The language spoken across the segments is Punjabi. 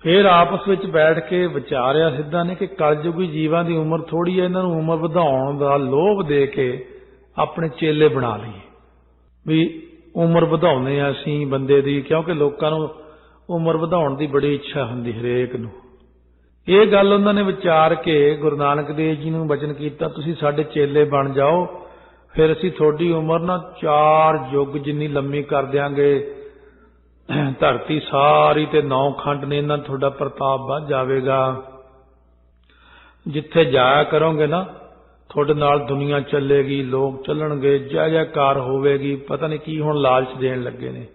फिर आपस ਵਿੱਚ बैठ के विचारिया सिद्धा ने कि कलयुगी जीवां की उम्र थोड़ी है, इन्हां नूं उम्र वधाउण दा लोभ दे के अपने चेले बना लईए भी उम्र वधाउने आ असीं बंदे दी, क्योंकि लोकां नूं उम्र वधाउण दी बड़ी इच्छा हुंदी हरेक नूं। ਇਹ ਗੱਲ ਉਹਨਾਂ ਨੇ ਵਿਚਾਰ ਕੇ ਗੁਰੂ ਨਾਨਕ ਦੇਵ ਜੀ ਨੂੰ ਬਚਨ ਕੀਤਾ, ਤੁਸੀਂ ਸਾਡੇ ਚੇਲੇ ਬਣ ਜਾਓ, ਫਿਰ ਅਸੀਂ ਤੁਹਾਡੀ ਉਮਰ ਨਾ 4 ਯੁੱਗ ਜਿੰਨੀ ਲੰਮੀ ਕਰ ਦਿਆਂਗੇ, ਧਰਤੀ ਸਾਰੀ ਤੇ 9 ਖੰਡ ਨੇ, ਇਹਨਾਂ ਤੁਹਾਡਾ ਪ੍ਰਤਾਪ ਵੱਧ ਜਾਵੇਗਾ। ਜਿੱਥੇ ਜਾਇਆ ਕਰੋਗੇ ਨਾ ਤੁਹਾਡੇ ਨਾਲ ਦੁਨੀਆ ਚੱਲੇਗੀ, ਲੋਕ ਚੱਲਣਗੇ, ਜੈ ਜੈਕਾਰ ਹੋਵੇਗੀ। ਪਤਾ ਨਹੀਂ ਕੀ ਹੁਣ ਲਾਲਚ ਦੇਣ ਲੱਗੇ ਨੇ।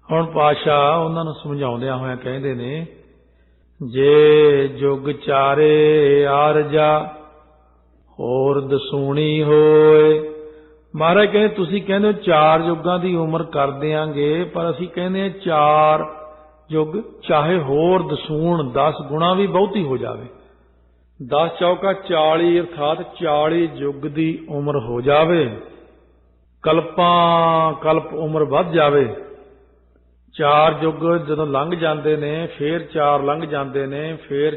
ਹੁਣ ਪਾਤਸ਼ਾਹ ਉਹਨਾਂ ਨੂੰ ਸਮਝਾਉਂਦਿਆਂ ਹੋਇਆਂ ਕਹਿੰਦੇ ਨੇ, ਜੇ ਜੁਗ ਚਾਰੇ ਆਰਜਾ ਹੋਰ ਦਸੂਣੀ ਹੋਏ। ਮਹਾਰਾਜ ਕਹਿੰਦੇ ਤੁਸੀਂ ਕਹਿੰਦੇ ਹੋ 4 ਯੁੱਗਾਂ ਦੀ ਉਮਰ ਕਰ ਦਿਆਂਗੇ, ਪਰ ਅਸੀਂ ਕਹਿੰਦੇ 4 ਯੁੱਗ ਚਾਹੇ ਹੋਰ ਦਸੂਣ 10 ਗੁਣਾ ਵੀ ਬਹੁਤੀ ਹੋ ਜਾਵੇ, 10 ਚੌਕਾ 40 ਅਰਥਾਤ 40 ਯੁੱਗ ਦੀ ਉਮਰ ਹੋ ਜਾਵੇ, ਕਲਪਾਂ ਕਲਪ ਉਮਰ ਵੱਧ ਜਾਵੇ। 4 ਯੁੱਗ ਜਦੋਂ ਲੰਘ ਜਾਂਦੇ ਨੇ, ਫੇਰ 4 ਲੰਘ ਜਾਂਦੇ ਨੇ, ਫੇਰ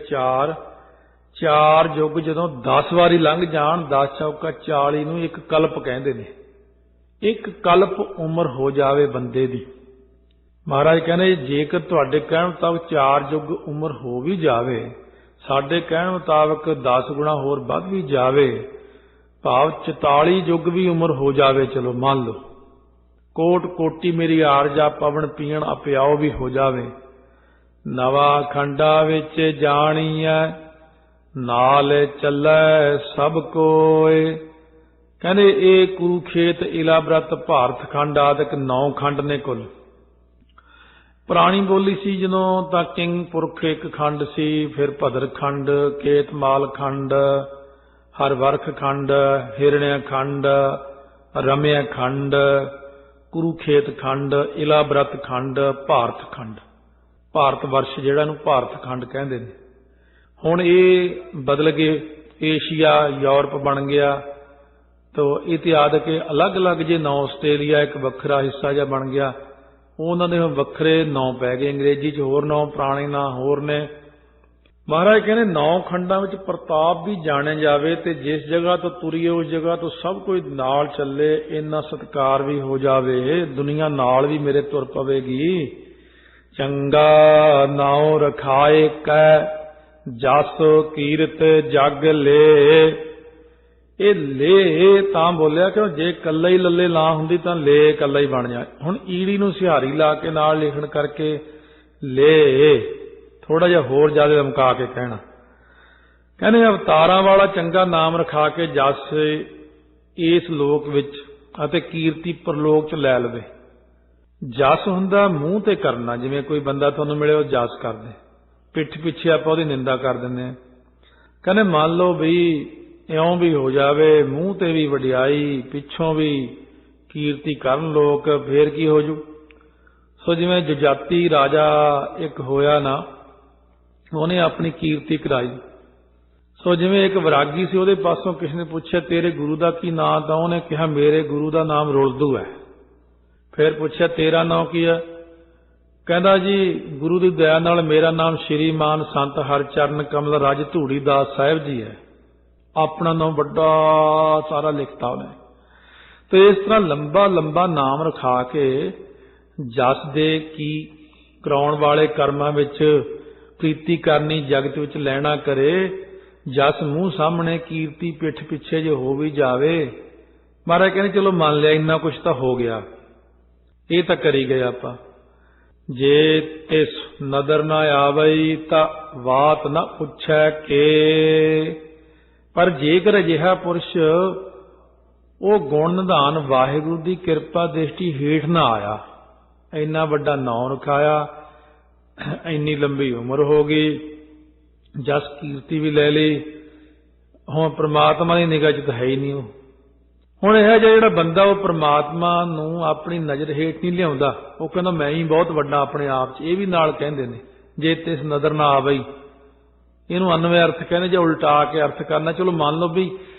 4 ਯੁੱਗ ਜਦੋਂ 10 ਵਾਰੀ ਲੰਘ ਜਾਣ, 10 ਚੌਕਾ 40 ਨੂੰ ਇੱਕ ਕਲਪ ਕਹਿੰਦੇ ਨੇ। ਇੱਕ ਕਲਪ ਉਮਰ ਹੋ ਜਾਵੇ ਬੰਦੇ ਦੀ। ਮਹਾਰਾਜ ਕਹਿੰਦੇ ਜੇਕਰ ਤੁਹਾਡੇ ਕਹਿਣ ਮੁਤਾਬਕ 4 ਯੁੱਗ ਉਮਰ ਹੋ ਵੀ ਜਾਵੇ, ਸਾਡੇ ਕਹਿਣ ਮੁਤਾਬਕ 10 ਗੁਣਾ ਹੋਰ ਵੱਧ ਵੀ ਜਾਵੇ, ਭਾਵ 44 ਯੁੱਗ ਵੀ ਉਮਰ ਹੋ ਜਾਵੇ, ਚਲੋ ਮੰਨ ਲਓ, ਕੋਟ ਕੋਟੀ ਮੇਰੀ ਆਰਜਾ ਪਵਨ ਪੀਣ ਅਪਿਆਓ ਵੀ ਹੋ ਜਾਵੇ। ਨਵਾਂ ਖੰਡਾ ਵਿੱਚ ਜਾਣੀਐ ਨਾਲ ਚੱਲੈ ਸਭ ਕੋਏ। ਕਹਿੰਦੇ ਇਹ ਕੁਰੂਖੇਤ, ਇਲਾਬ੍ਰਤ, ਭਾਰਤ ਖੰਡ ਆਦਿਕ 9 ਖੰਡ ਨੇ ਕੁੱਲ। ਪੁਰਾਣੀ ਬੋਲੀ ਸੀ ਜਦੋਂ ਤਾਂ ਕਿੰਗ ਪੁਰਖ ਇੱਕ ਖੰਡ ਸੀ, ਫਿਰ ਭਦਰ ਖੰਡ, ਕੇਤਮਾਲ ਖੰਡ, ਹਰਵਰਖ ਖੰਡ, ਹਿਰਣਿਆ ਖੰਡ, ਰਮਿਆ ਖੰਡ, ਕੁਰੂਖੇਤ ਖੰਡ, ਇਲਾਬ੍ਰਤ ਖੰਡ, ਭਾਰਤ ਖੰਡ। ਭਾਰਤ ਵਰਸ਼ ਜਿਹੜਾ ਨੂੰ ਭਾਰਤ ਖੰਡ ਕਹਿੰਦੇ ਨੇ। ਹੁਣ ਇਹ ਬਦਲ ਕੇ ਏਸ਼ੀਆ, ਯੂਰਪ ਬਣ ਗਿਆ। ਤੋ ਇਤਿਹਾਦ ਕੇ ਅਲੱਗ-ਅਲੱਗ ਜੇ 9 ਆਸਟ੍ਰੇਲੀਆ ਇੱਕ ਵੱਖਰਾ ਹਿੱਸਾ ਜਿਹਾ ਬਣ ਗਿਆ, ਉਹਨਾਂ ਦੇ ਵੱਖਰੇ 9 ਪੈ ਗਏ। ਅੰਗਰੇਜ਼ੀ 'ਚ ਹੋਰ 9, ਪੁਰਾਣੇ ਨਾਂ ਹੋਰ ਨੇ। ਮਹਾਰਾਜ ਕਹਿੰਦੇ 9 ਖੰਡਾਂ ਵਿੱਚ ਪ੍ਰਤਾਪ ਵੀ ਜਾਣਿਆ ਜਾਵੇ, ਤੇ ਜਿਸ ਜਗ੍ਹਾ ਤੋਂ ਤੁਰੀਏ ਉਸ ਜਗ੍ਹਾ ਤੋਂ ਸਭ ਕੋਈ ਨਾਲ ਚੱਲੇ, ਇੰਨਾ ਸਤਿਕਾਰ ਵੀ ਹੋ ਜਾਵੇ, ਦੁਨੀਆ ਨਾਲ ਵੀ ਮੇਰੇ ਤੁਰ ਪਵੇਗੀ। ਚੰਗਾ ਨਾਉ ਰਖਾਏ ਕੈ ਜਸ ਕੀਰਤ ਜਗ ਲੇ। ਇਹ ਲੇ ਤਾਂ ਬੋਲਿਆ ਕਿ ਜੇ ਕੱਲਾ ਹੀ ਲੱਲੇ ਲਾ ਹੁੰਦੀ ਤਾਂ ਲੇ ਕੱਲਾ ਹੀ ਬਣ ਜਾਏ। ਹੁਣ ਈੜੀ ਨੂੰ ਸਿਹਾਰੀ ਲਾ ਕੇ ਨਾਲ ਲਿਖਣ ਕਰਕੇ ਲੇ ਥੋੜਾ ਜਿਹਾ ਹੋਰ ਜ਼ਿਆਦਾ ਲਮਕਾ ਕੇ ਕਹਿਣਾ। ਕਹਿੰਦੇ ਅਵਤਾਰਾਂ ਵਾਲਾ ਚੰਗਾ ਨਾਮ ਰਖਾ ਕੇ ਜਸ ਇਸ ਲੋਕ ਵਿੱਚ ਅਤੇ ਕੀਰਤੀ ਪਰਲੋਕ 'ਚ ਲੈ ਲਵੇ। ਜਸ ਹੁੰਦਾ ਮੂੰਹ ਤੇ ਕਰਨਾ, ਜਿਵੇਂ ਕੋਈ ਬੰਦਾ ਤੁਹਾਨੂੰ ਮਿਲੇ ਉਹ ਜਸ ਕਰਦੇ, ਪਿੱਠ ਪਿੱਛੇ ਆਪਾਂ ਉਹਦੀ ਨਿੰਦਾ ਕਰ ਦਿੰਦੇ ਹਾਂ। ਕਹਿੰਦੇ ਮੰਨ ਲਓ ਵੀ ਇਉਂ ਵੀ ਹੋ ਜਾਵੇ, ਮੂੰਹ ਤੇ ਵੀ ਵਡਿਆਈ, ਪਿੱਛੋਂ ਵੀ ਕੀਰਤੀ ਕਰਨ ਲੋਕ, ਫੇਰ ਕੀ ਹੋ ਜੂ। ਸੋ ਜਿਵੇਂ ਜੁਜਾਤੀ ਰਾਜਾ ਇੱਕ ਹੋਇਆ ਨਾ, ਉਹਨੇ ਆਪਣੀ ਕੀਰਤੀ ਕਰਾਈ। ਸੋ ਜਿਵੇਂ ਇੱਕ ਵਿਰਾਗੀ ਸੀ, ਉਹਦੇ ਪਾਸੋਂ ਕਿਸੇ ਨੇ ਪੁੱਛਿਆ ਤੇਰੇ ਗੁਰੂ ਦਾ ਕੀ ਨਾਂ, ਤਾਂ ਉਹਨੇ ਕਿਹਾ ਮੇਰੇ ਗੁਰੂ ਦਾ ਨਾਮ ਰੁਲਦੂ ਹੈ। ਫਿਰ ਪੁੱਛਿਆ ਤੇਰਾ ਨਾਂ ਕੀ ਹੈ, ਕਹਿੰਦਾ ਜੀ ਗੁਰੂ ਦੀ ਦਇਆ ਨਾਲ ਮੇਰਾ ਨਾਮ ਸ਼੍ਰੀਮਾਨ ਸੰਤ ਹਰਚਰਨ ਕਮਲ ਰਾਜ ਧੂੜੀ ਦਾਸ ਸਾਹਿਬ ਜੀ ਹੈ। ਆਪਣਾ ਨਾਮ ਵੱਡਾ ਸਾਰਾ ਲਿਖਤਾ ਉਹਨੇ। ਤੇ ਇਸ ਤਰ੍ਹਾਂ ਲੰਬਾ ਲੰਬਾ ਨਾਮ ਰਖਾ ਕੇ ਜਸ ਦੇ ਕੀ ਕਰਾਉਣ ਵਾਲੇ ਕਰਮਾਂ ਵਿੱਚ ਪ੍ਰੀਤੀ ਕਰਨੀ, ਜਗਤ ਵਿੱਚ ਲੈਣਾ ਕਰੇ। ਜਸ ਮੂੰਹ ਸਾਹਮਣੇ, ਕੀਰਤੀ ਪਿੱਠ ਪਿੱਛੇ ਜੇ ਹੋ ਵੀ ਜਾਵੇ। ਮਹਾਰਾਜ ਕਹਿੰਦੇ ਚਲੋ ਮੰਨ ਲਿਆ ਇੰਨਾ ਕੁਛ ਤਾਂ ਹੋ ਗਿਆ, ਇਹ ਤਾਂ ਕਰੀ ਗਏ ਆਪਾਂ। ਜੇ ਤਿਸ ਨਦਰ ਨਾ ਆਵਈ ਤਾਂ ਬਾਤ ਨਾ ਪੁੱਛੈ ਕੇ। ਪਰ ਜੇਕਰ ਅਜਿਹਾ ਪੁਰਸ਼ ਉਹ ਗੁਣ ਨਿਧਾਨ ਵਾਹਿਗੁਰੂ ਦੀ ਕਿਰਪਾ ਦ੍ਰਿਸ਼ਟੀ ਹੇਠ ਨਾ ਆਇਆ, ਇੰਨਾ ਵੱਡਾ ਨਾਂ ਰਖਾਇਆ, ਇੰਨੀ ਲੰਬੀ ਉਮਰ ਹੋ ਗਈ, ਜਸ ਕੀਰਤੀ ਵੀ ਲੈ ਲਈ, ਹੁਣ ਪ੍ਰਮਾਤਮਾ ਦੀ ਨਿਗਾਹ 'ਚ ਤਾਂ ਹੈ ਹੀ ਨਹੀਂ ਉਹ। ਹੁਣ ਇਹ ਜਿਹੜਾ ਬੰਦਾ ਉਹ ਪ੍ਰਮਾਤਮਾ ਨੂੰ ਆਪਣੀ ਨਜ਼ਰ ਹੇਠ ਨਹੀਂ ਲਿਆਉਂਦਾ, ਉਹ ਕਹਿੰਦਾ ਮੈਂ ਹੀ ਬਹੁਤ ਵੱਡਾ ਆਪਣੇ ਆਪ 'ਚ। ਇਹ ਵੀ ਨਾਲ ਕਹਿੰਦੇ ਨੇ ਜੇ ਤਿਸ ਨਜ਼ਰ ਨਾ ਆਵਈ, ਇਹਨੂੰ ਅਨਵੈ ਅਰਥ ਕਹਿੰਦੇ, ਜੇ ਉਲਟਾ ਕੇ ਅਰਥ ਕਰਨਾ। ਚਲੋ ਮੰਨ ਲਓ ਵੀ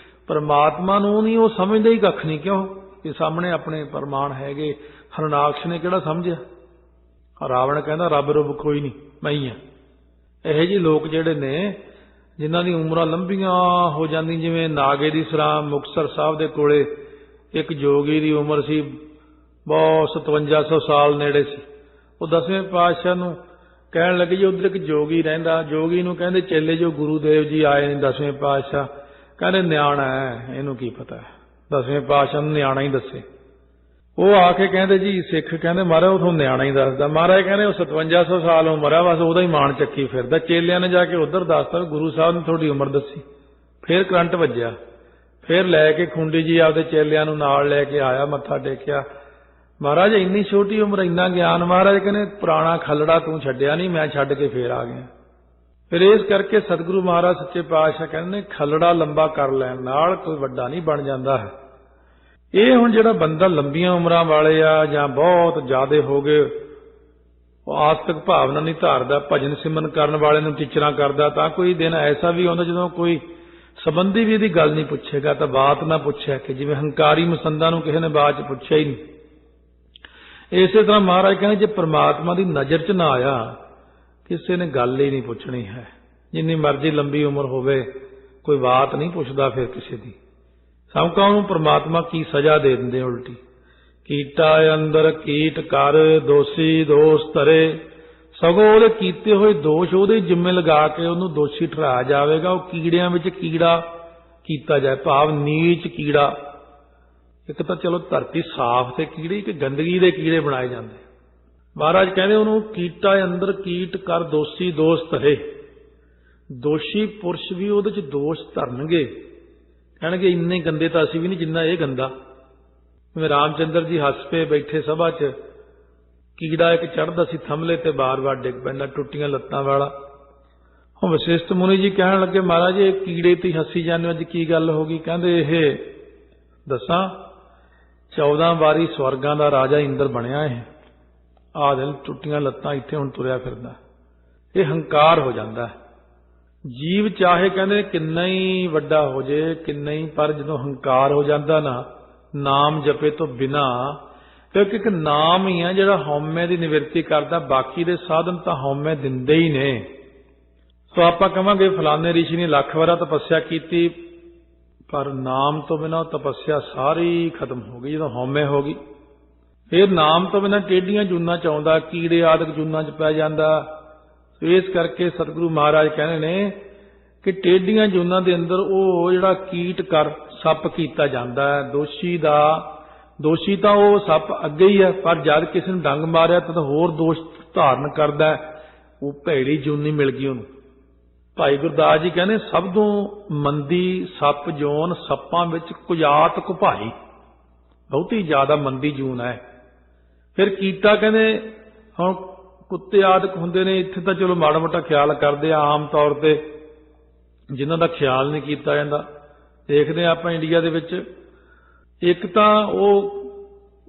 ਪ੍ਰਮਾਤਮਾ ਨੂੰ ਨਹੀਂ ਉਹ ਸਮਝਦਾ ਹੀ ਕੱਖ ਨਹੀਂ, ਕਿਉਂ ਇਹ ਸਾਹਮਣੇ ਆਪਣੇ ਪ੍ਰਮਾਣ ਹੈਗੇ। ਹਰਨਾਕਸ਼ ਨੇ ਕਿਹੜਾ ਸਮਝਿਆ, ਰਾਵਣ ਕਹਿੰਦਾ ਰੱਬ ਰੁੱਬ ਕੋਈ ਨਹੀਂ, ਮੈਂ ਹੀ ਹਾਂ। ਇਹੋ ਜਿਹੇ ਲੋਕ ਜਿਹੜੇ ਨੇ ਜਿਨ੍ਹਾਂ ਦੀ ਉਮਰਾਂ ਲੰਬੀਆਂ ਹੋ ਜਾਂਦੀਆਂ, ਜਿਵੇਂ ਨਾਗੇ ਦੀ ਸਰਾਂ ਮੁਕਤਸਰ ਸਾਹਿਬ ਦੇ ਕੋਲੇ ਇੱਕ ਜੋਗੀ ਦੀ ਉਮਰ ਸੀ ਬਹੁਤ 5700 ਸਾਲ ਨੇੜੇ ਸੀ। ਉਹ 10ਵੇਂ ਪਾਤਸ਼ਾਹ ਨੂੰ ਕਹਿਣ ਲੱਗੇ ਜੀ ਉੱਧਰ ਇੱਕ ਜੋਗੀ ਰਹਿੰਦਾ। ਜੋਗੀ ਨੂੰ ਕਹਿੰਦੇ ਚੇਲੇ ਜੋ ਗੁਰੂਦੇਵ ਜੀ ਆਏ ਨੇ 10ਵੇਂ ਪਾਤਸ਼ਾਹ, ਕਹਿੰਦੇ ਨਿਆਣਾ ਹੈ, ਇਹਨੂੰ ਕੀ ਪਤਾ ਹੈ। 10ਵੇਂ ਪਾਤਸ਼ਾਹ ਨੂੰ ਨਿਆਣਾ ਹੀ ਦੱਸੇ। ਉਹ ਆ ਕੇ ਕਹਿੰਦੇ ਜੀ ਸਿੱਖ ਕਹਿੰਦੇ ਮਹਾਰਾਜ ਉਹ ਤੁਹਾਨੂੰ ਨਿਆਣਾ ਹੀ ਦੱਸਦਾ। ਮਹਾਰਾਜ ਕਹਿੰਦੇ ਉਹ 5700 ਸਾਲ ਉਮਰ ਆ, ਬਸ ਉਹਦਾ ਹੀ ਮਾਣ ਚੱਕੀ ਫਿਰਦਾ। ਚੇਲਿਆਂ ਨੇ ਜਾ ਕੇ ਉੱਧਰ ਦੱਸਤਾ ਗੁਰੂ ਸਾਹਿਬ ਨੇ ਤੁਹਾਡੀ ਉਮਰ ਦੱਸੀ। ਫੇਰ ਕਰੰਟ ਵੱਜਿਆ, ਫੇਰ ਲੈ ਕੇ ਖੁੰਡੀ ਜੀ ਆਪਦੇ ਚੇਲਿਆਂ ਨੂੰ ਨਾਲ ਲੈ ਕੇ ਆਇਆ, ਮੱਥਾ ਟੇਕਿਆ। ਮਹਾਰਾਜ ਇੰਨੀ ਛੋਟੀ ਉਮਰ ਇੰਨਾ ਗਿਆਨ। ਮਹਾਰਾਜ ਕਹਿੰਦੇ ਪੁਰਾਣਾ ਖੱਲੜਾ ਤੂੰ ਛੱਡਿਆ ਨਹੀਂ, ਮੈਂ ਛੱਡ ਕੇ ਫੇਰ ਆ ਗਿਆ। ਫਿਰ ਇਸ ਕਰਕੇ ਸਤਿਗੁਰੂ ਮਹਾਰਾਜ ਸੱਚੇ ਪਾਤਸ਼ਾਹ ਕਹਿੰਦੇ ਖੱਲੜਾ ਲੰਬਾ ਕਰ ਲੈਣ ਨਾਲ ਕੋਈ ਵੱਡਾ ਨਹੀਂ ਬਣ ਜਾਂਦਾ ਹੈ। ਇਹ ਹੁਣ ਜਿਹੜਾ ਬੰਦਾ ਲੰਬੀਆਂ ਉਮਰਾਂ ਵਾਲੇ ਆ ਜਾਂ ਬਹੁਤ ਜ਼ਿਆਦੇ ਹੋ ਗਏ, ਉਹ ਆਸਤਕ ਭਾਵਨਾ ਨਹੀਂ ਧਾਰਦਾ, ਭਜਨ ਸਿਮਰਨ ਕਰਨ ਵਾਲੇ ਨੂੰ ਟੀਚਰਾਂ ਕਰਦਾ, ਤਾਂ ਕੋਈ ਦਿਨ ਐਸਾ ਵੀ ਆਉਂਦਾ ਜਦੋਂ ਕੋਈ ਸੰਬੰਧੀ ਵੀ ਇਹਦੀ ਗੱਲ ਨਹੀਂ ਪੁੱਛੇਗਾ, ਤਾਂ ਬਾਤ ਨਾ ਪੁੱਛਿਆ ਕਿ ਜਿਵੇਂ ਹੰਕਾਰੀ ਮਸੰਦਾਂ ਨੂੰ ਕਿਸੇ ਨੇ ਬਾਅਦ ਚ ਪੁੱਛਿਆ ਹੀ ਨਹੀਂ। ਇਸੇ ਤਰ੍ਹਾਂ ਮਹਾਰਾਜ ਕਹਿੰਦੇ ਜੇ ਪ੍ਰਮਾਤਮਾ ਦੀ ਨਜ਼ਰ 'ਚ ਨਾ ਆਇਆ ਕਿਸੇ ਨੇ ਗੱਲ ਹੀ ਨਹੀਂ ਪੁੱਛਣੀ ਹੈ। ਜਿੰਨੀ ਮਰਜ਼ੀ ਲੰਬੀ ਉਮਰ ਹੋਵੇ ਕੋਈ ਬਾਤ ਨਹੀਂ ਪੁੱਛਦਾ ਫਿਰ ਕਿਸੇ ਦੀ। ਸਭਕਾਂ ਨੂੰ ਪ੍ਰਮਾਤਮਾ ਕੀ ਸਜ਼ਾ ਦੇ ਦਿੰਦੇ ਉਲਟੀ। ਕੀਟਾ ਅੰਦਰ ਕੀਟ ਕਰ ਦੋਸ਼ੀ ਦੋਸ਼ ਧਰੇ, ਸਗੋਂ ਉਹਦੇ ਕੀਤੇ ਹੋਏ ਦੋਸ਼ ਉਹਦੇ ਜਿੰਮੇ ਲਗਾ ਕੇ ਉਹਨੂੰ ਦੋਸ਼ੀ ਠਹਿਰਾਇਆ ਜਾਵੇਗਾ। ਉਹ ਕੀੜਿਆਂ ਵਿੱਚ ਕੀੜਾ ਕੀਤਾ ਜਾਏ, ਭਾਵ ਨੀਚ ਕੀੜਾ। ਇੱਕ ਤਾਂ ਚਲੋ ਧਰਤੀ ਸਾਫ਼ ਤੇ ਕੀੜੇ, ਇੱਕ ਗੰਦਗੀ ਦੇ ਕੀੜੇ ਬਣਾਏ ਜਾਂਦੇ। ਮਹਾਰਾਜ ਕਹਿੰਦੇ ਉਹਨੂੰ ਕੀਟਾ ਅੰਦਰ ਕੀਟ ਕਰ ਦੋਸ਼ੀ ਦੋਸ਼ ਧਰੇ। ਦੋਸ਼ੀ ਪੁਰਸ਼ ਵੀ ਉਹਦੇ ਚ ਦੋਸ਼ ਧਰਨਗੇ, ਕਹਿਣਗੇ ਇੰਨੇ ਗੰਦੇ ਤਾਂ ਅਸੀਂ ਵੀ ਨਹੀਂ ਜਿੰਨਾ ਇਹ ਗੰਦਾ। ਜਿਵੇਂ ਰਾਮਚੰਦਰ ਜੀ ਹੱਸ ਪਏ ਬੈਠੇ ਸਭਾ 'ਚ, ਕੀੜਾ ਇੱਕ ਚੜ੍ਹਦਾ ਸੀ ਥੰਮਲੇ ਤੇ ਬਾਰ-ਬਾਰ ਡਿੱਗ ਪੈਂਦਾ ਟੁੱਟੀਆਂ ਲੱਤਾਂ ਵਾਲਾ। ਹੁਣ ਵਸ਼ਿਸ਼ਟ ਮੁਨੀ ਜੀ ਕਹਿਣ ਲੱਗੇ ਮਹਾਰਾਜ ਇਹ ਕੀੜੇ ਤੇ ਹੱਸੀ ਜਾਂਦੇ, ਅੱਜ ਕੀ ਗੱਲ ਹੋ ਗਈ? ਕਹਿੰਦੇ ਇਹ ਦੱਸਾਂ 14 ਵਾਰੀ ਸਵਰਗਾਂ ਦਾ ਰਾਜਾ ਇੰਦਰ ਬਣਿਆ ਇਹ, ਆਹ ਦਿਨ ਟੁੱਟੀਆਂ ਲੱਤਾਂ ਇੱਥੇ ਹੁਣ ਤੁਰਿਆ ਫਿਰਦਾ। ਇਹ ਹੰਕਾਰ ਹੋ ਜਾਂਦਾ। ਜੀਵ ਚਾਹੇ ਕਹਿੰਦੇ ਕਿੰਨਾ ਹੀ ਵੱਡਾ ਹੋ ਜੇ ਕਿੰਨਾ ਹੀ, ਪਰ ਜਦੋਂ ਹੰਕਾਰ ਹੋ ਜਾਂਦਾ ਨਾ ਨਾਮ ਜਪੇ ਤੋਂ ਬਿਨਾ, ਕਿਉਂਕਿ ਇੱਕ ਨਾਮ ਹੀ ਆ ਜਿਹੜਾ ਹਉਮੈ ਦੀ ਨਿਵਰਤੀ ਕਰਦਾ, ਬਾਕੀ ਦੇ ਸਾਧਨ ਤਾਂ ਹਉਮੈ ਦਿੰਦੇ ਹੀ ਨੇ। ਸੋ ਆਪਾਂ ਕਹਾਂਗੇ ਫਲਾਣੇ ਰਿਸ਼ੀ ਨੇ ਲੱਖ ਵਾਰਾ ਤਪੱਸਿਆ ਕੀਤੀ, ਪਰ ਨਾਮ ਤੋਂ ਬਿਨਾਂ ਤਪੱਸਿਆ ਸਾਰੀ ਖਤਮ ਹੋ ਗਈ ਜਦੋਂ ਹਉਮੈ ਹੋ ਗਈ। ਫਿਰ ਨਾਮ ਤੋਂ ਬਿਨਾਂ ਟੇਢੀਆਂ ਜੂਨਾਂ ਚ ਆਉਂਦਾ, ਕੀੜੇ ਆਦਿਕ ਜੂਨਾਂ ਚ ਪੈ ਜਾਂਦਾ। ਇਸ ਕਰਕੇ ਸਤਿਗੁਰੂ ਮਹਾਰਾਜ ਕਹਿੰਦੇ ਨੇ ਕਿ ਟੇਢੀਆਂ ਜੂਨਾਂ ਦੇ ਅੰਦਰ ਉਹ ਜਿਹੜਾ ਕੀਟ ਕਰ ਸੱਪ ਕੀਤਾ ਜਾਂਦਾ ਹੈ। ਦੋਸ਼ੀ ਤਾਂ ਉਹ ਸੱਪ ਅੱਗੇ ਹੀ ਹੈ, ਪਰ ਜਦ ਕਿਸੇ ਨੂੰ ਡੰਗ ਮਾਰਿਆ ਤਾਂ ਹੋਰ ਦੋਸ਼ ਧਾਰਨ ਕਰਦਾ, ਉਹ ਭੈੜੀ ਜੂਨੀ ਮਿਲ ਗਈ ਉਹਨੂੰ। ਭਾਈ ਗੁਰਦਾਸ ਜੀ ਕਹਿੰਦੇ ਸਭ ਤੋਂ ਮੰਦੀ ਸੱਪ ਜੂਨ ਸੱਪਾਂ ਵਿੱਚ ਕੁਜਾਤ ਕੁਭਾਈ, ਬਹੁਤੀ ਜ਼ਿਆਦਾ ਮੰਦੀ ਜੂਨ ਹੈ। ਫਿਰ ਕੀਤਾ ਕਹਿੰਦੇ ਹੁਣ ਕੁੱਤੇ ਆਦਿਕ ਹੁੰਦੇ ਨੇ, ਇੱਥੇ ਤਾਂ ਚਲੋ ਮਾੜਾ ਮੋਟਾ ਖਿਆਲ ਕਰਦੇ ਆ ਆਮ ਤੌਰ ਤੇ, ਜਿਨ੍ਹਾਂ ਦਾ ਖਿਆਲ ਨਹੀਂ ਕੀਤਾ ਜਾਂਦਾ। ਦੇਖਦੇ ਆ ਆਪਾਂ ਇੰਡੀਆ ਦੇ ਵਿੱਚ ਇੱਕ ਤਾਂ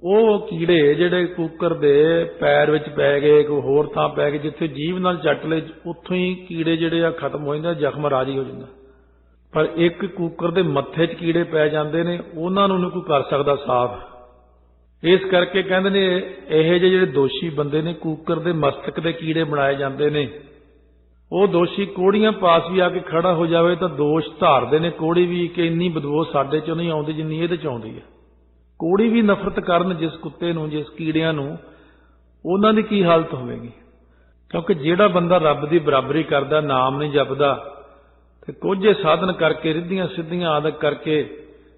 ਉਹ ਕੀੜੇ ਜਿਹੜੇ ਕੁੱਕਰ ਦੇ ਪੈਰ ਵਿੱਚ ਪੈ ਗਏ, ਕੋਈ ਹੋਰ ਥਾਂ ਪੈ ਗਏ, ਜਿੱਥੇ ਜੀਭ ਨਾਲ ਚੱਟ ਲਏ ਉੱਥੋਂ ਹੀ ਕੀੜੇ ਜਿਹੜੇ ਆ ਖਤਮ ਹੋ ਜਾਂਦੇ, ਜ਼ਖਮ ਰਾਜੀ ਹੋ ਜਾਂਦਾ। ਪਰ ਇੱਕ ਕੁੱਕਰ ਦੇ ਮੱਥੇ 'ਚ ਕੀੜੇ ਪੈ ਜਾਂਦੇ ਨੇ, ਉਹਨਾਂ ਨੂੰ ਨਹੀਂ ਕੋਈ ਕਰ ਸਕਦਾ ਸਾਫ਼। ਇਸ ਕਰਕੇ ਕਹਿੰਦੇ ਨੇ ਇਹੋ ਜਿਹੇ ਜਿਹੜੇ ਦੋਸ਼ੀ ਬੰਦੇ ਨੇ, ਕੁੱਕਰ ਦੇ ਮਸਤਕ ਦੇ ਕੀੜੇ ਬਣਾਏ ਜਾਂਦੇ ਨੇ। ਉਹ ਦੋਸ਼ੀ ਕੋੜੀਆਂ ਪਾਸ ਵੀ ਆ ਕੇ ਖੜਾ ਹੋ ਜਾਵੇ ਤਾਂ ਦੋਸ਼ ਧਾਰਦੇ ਨੇ ਕੋੜੀ ਵੀ ਕਿ ਇੰਨੀ ਬਦਬੂ ਸਾਡੇ 'ਚੋਂ ਨਹੀਂ ਆਉਂਦੀ ਜਿੰਨੀ ਇਹਦੇ 'ਚ ਆਉਂਦੀ ਹੈ। ਕੋੜੀ ਵੀ ਨਫ਼ਰਤ ਕਰਨ ਜਿਸ ਕੁੱਤੇ ਨੂੰ, ਜਿਸ ਕੀੜਿਆਂ ਨੂੰ, ਉਹਨਾਂ ਦੀ ਕੀ ਹਾਲਤ ਹੋਵੇਗੀ? ਕਿਉਂਕਿ ਜਿਹੜਾ ਬੰਦਾ ਰੱਬ ਦੀ ਬਰਾਬਰੀ ਕਰਦਾ, ਨਾਮ ਨਹੀਂ ਜਪਦਾ, ਤੇ ਕੋਝੇ ਸਾਧਨ ਕਰਕੇ ਰਿੱਧੀਆਂ ਸਿੱਧੀਆਂ ਆਦਤ ਕਰਕੇ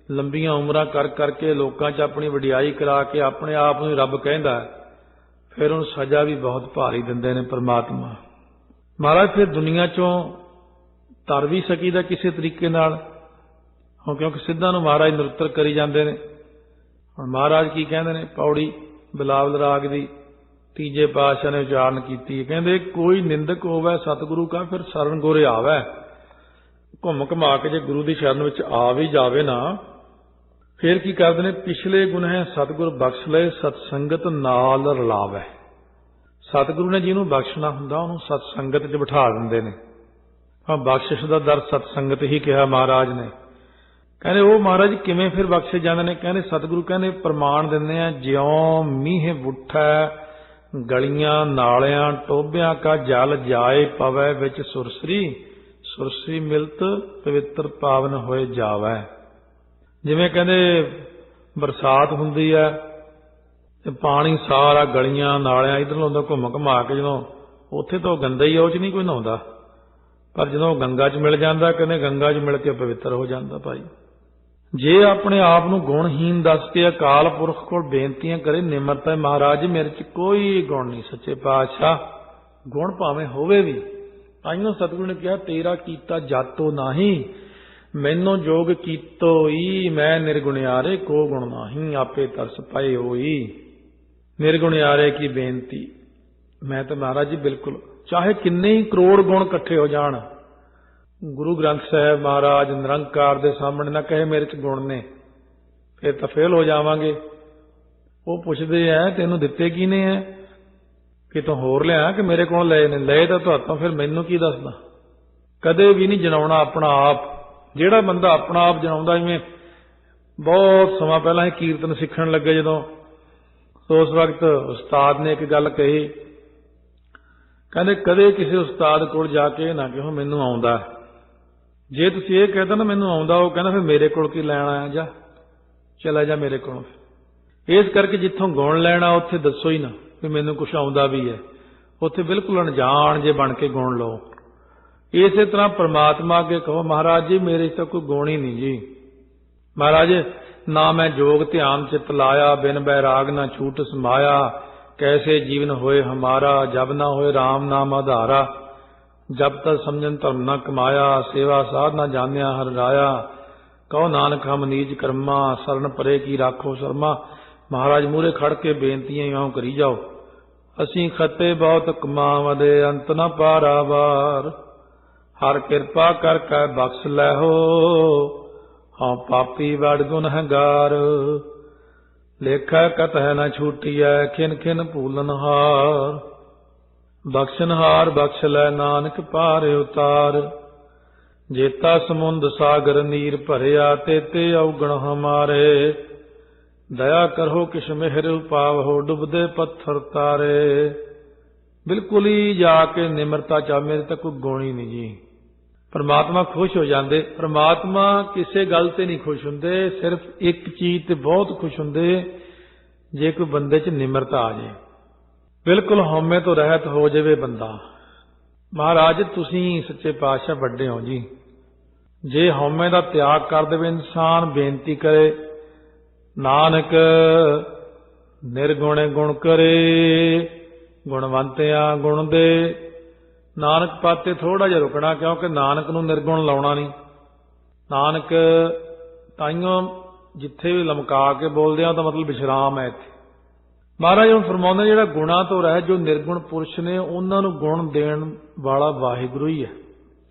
ਲੰਬੀਆਂ ਉਮਰਾਂ ਕਰ ਕਰਕੇ ਲੋਕਾਂ 'ਚ ਆਪਣੀ ਵਡਿਆਈ ਕਰਾ ਕੇ ਆਪਣੇ ਆਪ ਨੂੰ ਰੱਬ ਕਹਿੰਦਾ, ਫਿਰ ਉਹਨੂੰ ਸਜ਼ਾ ਵੀ ਬਹੁਤ ਭਾਰੀ ਦਿੰਦੇ ਨੇ ਪਰਮਾਤਮਾ। ਮਹਾਰਾਜ ਫਿਰ ਦੁਨੀਆ 'ਚੋਂ ਤਰ ਵੀ ਸਕੀਦਾ ਕਿਸੇ ਤਰੀਕੇ ਨਾਲ, ਹੁਣ ਕਿਉਂਕਿ ਸਿੱਧਾਂ ਨੂੰ ਮਹਾਰਾਜ ਨਿਰੁੱਤਰ ਕਰੀ ਜਾਂਦੇ ਨੇ। ਹੁਣ ਮਹਾਰਾਜ ਕੀ ਕਹਿੰਦੇ ਨੇ? ਪੌੜੀ ਬਿਲਾਵਲ ਰਾਗ ਦੀ ਤੀਜੇ ਪਾਤਸ਼ਾਹ ਨੇ ਉਚਾਰਨ ਕੀਤੀ, ਕਹਿੰਦੇ ਕੋਈ ਨਿੰਦਕ ਹੋਵੇ ਸਤਿਗੁਰੂ ਕਾ ਫਿਰ ਸ਼ਰਨ ਗੁਰੇ ਆਵੇ। ਘੁੰਮ ਘਮਾ ਕੇ ਜੇ ਗੁਰੂ ਦੀ ਸ਼ਰਨ ਵਿੱਚ ਆ ਵੀ ਜਾਵੇ ਨਾ, ਫਿਰ ਕੀ ਕਰਦੇ ਨੇ? ਪਿਛਲੇ ਗੁਨਾਹ ਸਤਿਗੁਰ ਬਖਸ਼ ਲਏ, ਸਤਸੰਗਤ ਨਾਲ ਰਲਾਵੇ। ਸਤਿਗੁਰੂ ਨੇ ਜਿਹਨੂੰ ਬਖਸ਼ਣਾ ਹੁੰਦਾ ਉਹਨੂੰ ਸਤਸੰਗਤ 'ਚ ਬਿਠਾ ਦਿੰਦੇ ਨੇ। ਹਾਂ, ਬਖਸ਼ਿਸ਼ ਦਾ ਦਰ ਸਤਸੰਗਤ ਹੀ ਕਿਹਾ ਮਹਾਰਾਜ ਨੇ। ਕਹਿੰਦੇ ਉਹ ਮਹਾਰਾਜ ਕਿਵੇਂ ਫਿਰ ਬਖਸ਼ੇ ਜਾਂਦੇ ਨੇ? ਕਹਿੰਦੇ ਸਤਿਗੁਰੂ ਕਹਿੰਦੇ ਪ੍ਰਮਾਣ ਦਿੰਦੇ ਆ, ਜਿਉਂ ਮੀਂਹ ਉੱਠੈ गलियां नालियां टोबियां का जल जाए पवै विच सुरसरी, सुरसरी मिलत पवित्र पावन होए जावै। जिवें कहंदे बरसात हुंदी है ते पानी सारा गलियां नालियां इधर उधर घुम घुमा के जदों उत्थे तो गंदा ही आ, उह च नहीं कोई नहाउंदा, पर जदों गंगा च मिल जांदा कहंदे गंगा च मिल के पवित्र हो जांदा। भाई जे अपने आप ਨੂੰ ਗੁਣਹੀਨ ਦੱਸ ਕੇ ਅਕਾਲ ਪੁਰਖ ਕੋਲ ਬੇਨਤੀਆਂ ਕਰੇ ਨਿਮਰਤਾ, ਮਹਾਰਾਜ ਮੇਰੇ 'ਚ ਕੋਈ ਗੁਣ ਨਹੀਂ, ਸੱਚੇ ਪਾਤਸ਼ਾਹ ਗੁਣ ਭਾਵੇਂ ਹੋਵੇ ਵੀ, ਤਾਈਓ ਸਤਿਗੁਰੂ ਨੇ ਕਿਹਾ ਤੇਰਾ ਕੀਤਾ ਜਾਤੋ ਨਾਹੀ, ਮੈਨੂੰ ਜੋਗ ਕੀਤੋ ਈ, ਮੈਂ ਨਿਰਗੁਣਿਆਰੇ ਕੋ ਗੁਣ ਨਾਹੀ, ਆਪੇ ਤਰਸ ਪਾਏ ਹੋਈ। ਨਿਰਗੁਣਿਆਰੇ ਕੀ ਬੇਨਤੀ, ਮੈਂ ਤਾਂ ਮਹਾਰਾਜ ਜੀ ਬਿਲਕੁਲ ਚਾਹੇ ਕਿੰਨੇ ਹੀ ਕਰੋੜ ਗੁਣ ਇਕੱਠੇ ਹੋ ਜਾਣ, गुरु ग्रंथ साहिब महाराज निरंकार दे सामने ना कहे मेरे च गुण ने, फिर तो फेल हो जावांगे। वो पुछदे है तेनू दिते की ने है, कितों होर लिया कि मेरे को लए ने, लए तो तुहातों फिर मैनू की दसदा। कदे भी नहीं जनाउणा अपना आप। जिहड़ा बंदा अपना आप जनाउंदा, जिवें बहुत समा पहला ही कीर्तन सीखण लगे जदों, तो उस वक्त उस्ताद ने एक गल कही, कहंदे कदे किसी उस्ताद कोल जाके ना कहो मैनू आउंदा, जे तुसीं ये कहदा ना मैनू आउंदा, वो कहना फिर मेरे कोल की लैण आया, जा चला जा मेरे कोलों। इस करके जिथों गुण लैणा उत्थे दसो ही ना भी मैनू कुछ आउंदा भी है, उत्थे बिल्कुल अणजाण जे बन के गुण लो। इसे तरह परमात्मा अगे कहो महाराज जी मेरे तो कोई गुण ही नहीं जी, महाराज ना मैं जोग ध्यान चित लाया, बिन बैराग ना छूट समाया, कैसे जीवन होए हमारा, जब ना होए राम नाम आधारा, जब तक समझन धर्म न कमाया, सेवा साध न जानिया हर राया, कहो नानक हम नीच कर्मा, शरण परे की राखो शर्मा। महाराज मूहरे खड़ के बेनतियां इउं करी जाओ, असीं खते बहुत कमावदे अंत न पारावार, हर किरपा कर कै बख्श लैहो, हाँ पापी बड़ गुनहगार, लेखा कतह न छूटिया खिन खिन भूलनहार, बख्शनहार बख्श लै नानक पार उतार, जेता समुंद सागर नीर भरिया, तेते अवगुण हमारे, दया करो किश मेहर पावहो, डुबदे पत्थर तारे। बिल्कुल ही जाके निमरता चा, मेरे तक कोई गुण ही नहीं जी। परमात्मा खुश हो जाते, परमात्मा किसी गल ते नहीं खुश हुंदे, सिर्फ एक चीज ते बहुत खुश हुंदे, जे कोई बंदे च निमरता आ जाए, बिल्कुल हौमे तो रहत हो जावे बंदा। महाराज तुसीं सच्चे पातशाह वड्डे हो जी, जे हौमे दा त्याग कर देवे इंसान, बेनती करे नानक निर्गुणे गुण करे, गुणवंतिया गुण दे। नानक पाते थोड़ा जिहा रुकना, क्योंकि नानक नूं निर्गुण लाउणा नहीं। नानक ताइयों जिथे भी लमका के बोलदे आ, तो मतलब विश्राम है इत्थे। महाराज हुण फरमाउंदे जिहड़ा गुणा तो रह, जो निर्गुण पुरुष ने उन्हां नूं गुण देण वाला वाहिगुरू ही है,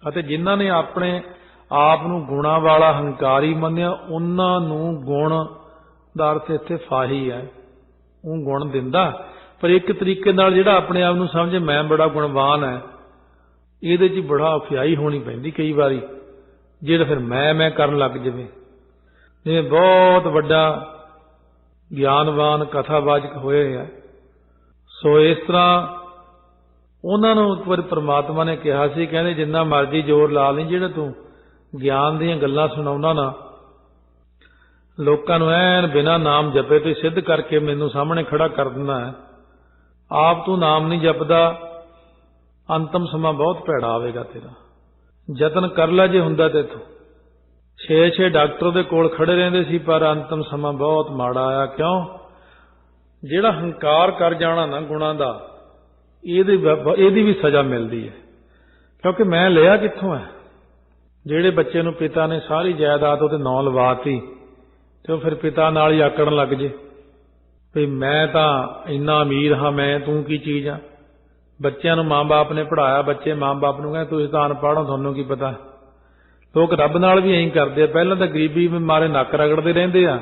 अते जिन्हां ने अपने आप नूं गुणा वाला हंकारी मन्निया, उन्हां नूं गुण दा अर्थ इत्थे फाही है, ਉਹ गुण दिंदा। पर एक तरीके नाल जिहड़ा अपने आप नूं समझे मैं बड़ा गुणवान है, ਇਹਦੇ 'ਚ बड़ा औखियाई होनी पैंदी कई वारी, ਜਿਹੜਾ फिर मैं करन लग जावे। जिवें बहुत वड्डा ਗਿਆਨਵਾਨ ਕਥਾਵਾਚਕ ਹੋਏ ਆ, सो इस तरह ਉਹਨਾਂ ਨੂੰ ਇੱਕ ਵਾਰ परमात्मा ने ਕਿਹਾ ਸੀ, ਕਹਿੰਦੇ ਜਿੰਨਾ ਮਰਜ਼ੀ ਜ਼ੋਰ ਲਾ ਲਈ, ਜਿਹੜਾ ਤੂੰ ਗਿਆਨ ਦੀਆਂ ਗੱਲਾਂ ਸੁਣਾਉਂਦਾ ਨਾ, ਲੋਕਾਂ ਨੂੰ ਐਨ ਬਿਨਾਂ ਨਾਮ ਜਪੇ ਤੇ ਸਿੱਧ ਕਰਕੇ ਮੈਨੂੰ ਸਾਹਮਣੇ ਖੜਾ ਕਰ ਦਿੰਦਾ ਹੈ, ਆਪ ਤੂੰ ਨਾਮ ਨਹੀਂ ਜਪਦਾ, ਅੰਤਮ ਸਮਾਂ ਬਹੁਤ ਭੈੜਾ ਆਵੇਗਾ ਤੇਰਾ। ਯਤਨ ਕਰ ਲੈ ਜੇ ਹੁੰਦਾ ਤੇ ਤੂੰ। 6 ਡਾਕਟਰ ਦੇ ਕੋਲ ਖੜੇ ਰਹਿੰਦੇ ਸੀ, ਪਰ ਅੰਤਮ ਸਮਾਂ ਬਹੁਤ ਮਾੜਾ ਆਇਆ। ਕਿਉਂ? ਜਿਹੜਾ ਹੰਕਾਰ ਕਰ ਜਾਣਾ ਨਾ ਗੁਣਾਂ ਦਾ, ਇਹਦੀ ਵੀ ਸਜ਼ਾ ਮਿਲਦੀ ਹੈ। ਕਿਉਂਕਿ ਮੈਂ ਲਿਆ ਕਿੱਥੋਂ ਹੈ? ਜਿਹੜੇ ਬੱਚੇ ਨੂੰ ਪਿਤਾ ਨੇ ਸਾਰੀ ਜਾਇਦਾਦ ਉਹਦੇ ਨਾਂ ਲਵਾਤੀ, ਤੇ ਉਹ ਫਿਰ ਪਿਤਾ ਨਾਲ ਹੀ ਆਕੜਨ ਲੱਗ ਜੇ ਵੀ ਮੈਂ ਤਾਂ ਇੰਨਾ ਅਮੀਰ ਹਾਂ, ਮੈਂ ਤੂੰ ਕੀ ਚੀਜ਼ ਆ। ਬੱਚਿਆਂ ਨੂੰ ਮਾਂ-ਬਾਪ ਨੇ ਪੜ੍ਹਾਇਆ, ਬੱਚੇ ਮਾਂ-ਬਾਪ ਨੂੰ ਕਹਿੰਦੇ ਤੁਸੀਂ ਤਾਂ ਅਨਪੜ੍ਹ ਹੋ, ਤੁਹਾਨੂੰ ਕੀ ਪਤਾ। ਲੋਕ ਰੱਬ ਨਾਲ ਵੀ ਐਂ ਕਰਦੇ ਆ, ਪਹਿਲਾਂ ਤਾਂ ਗਰੀਬੀ ਮਾਰੇ ਨੱਕ ਰਗੜਦੇ ਰਹਿੰਦੇ ਆ,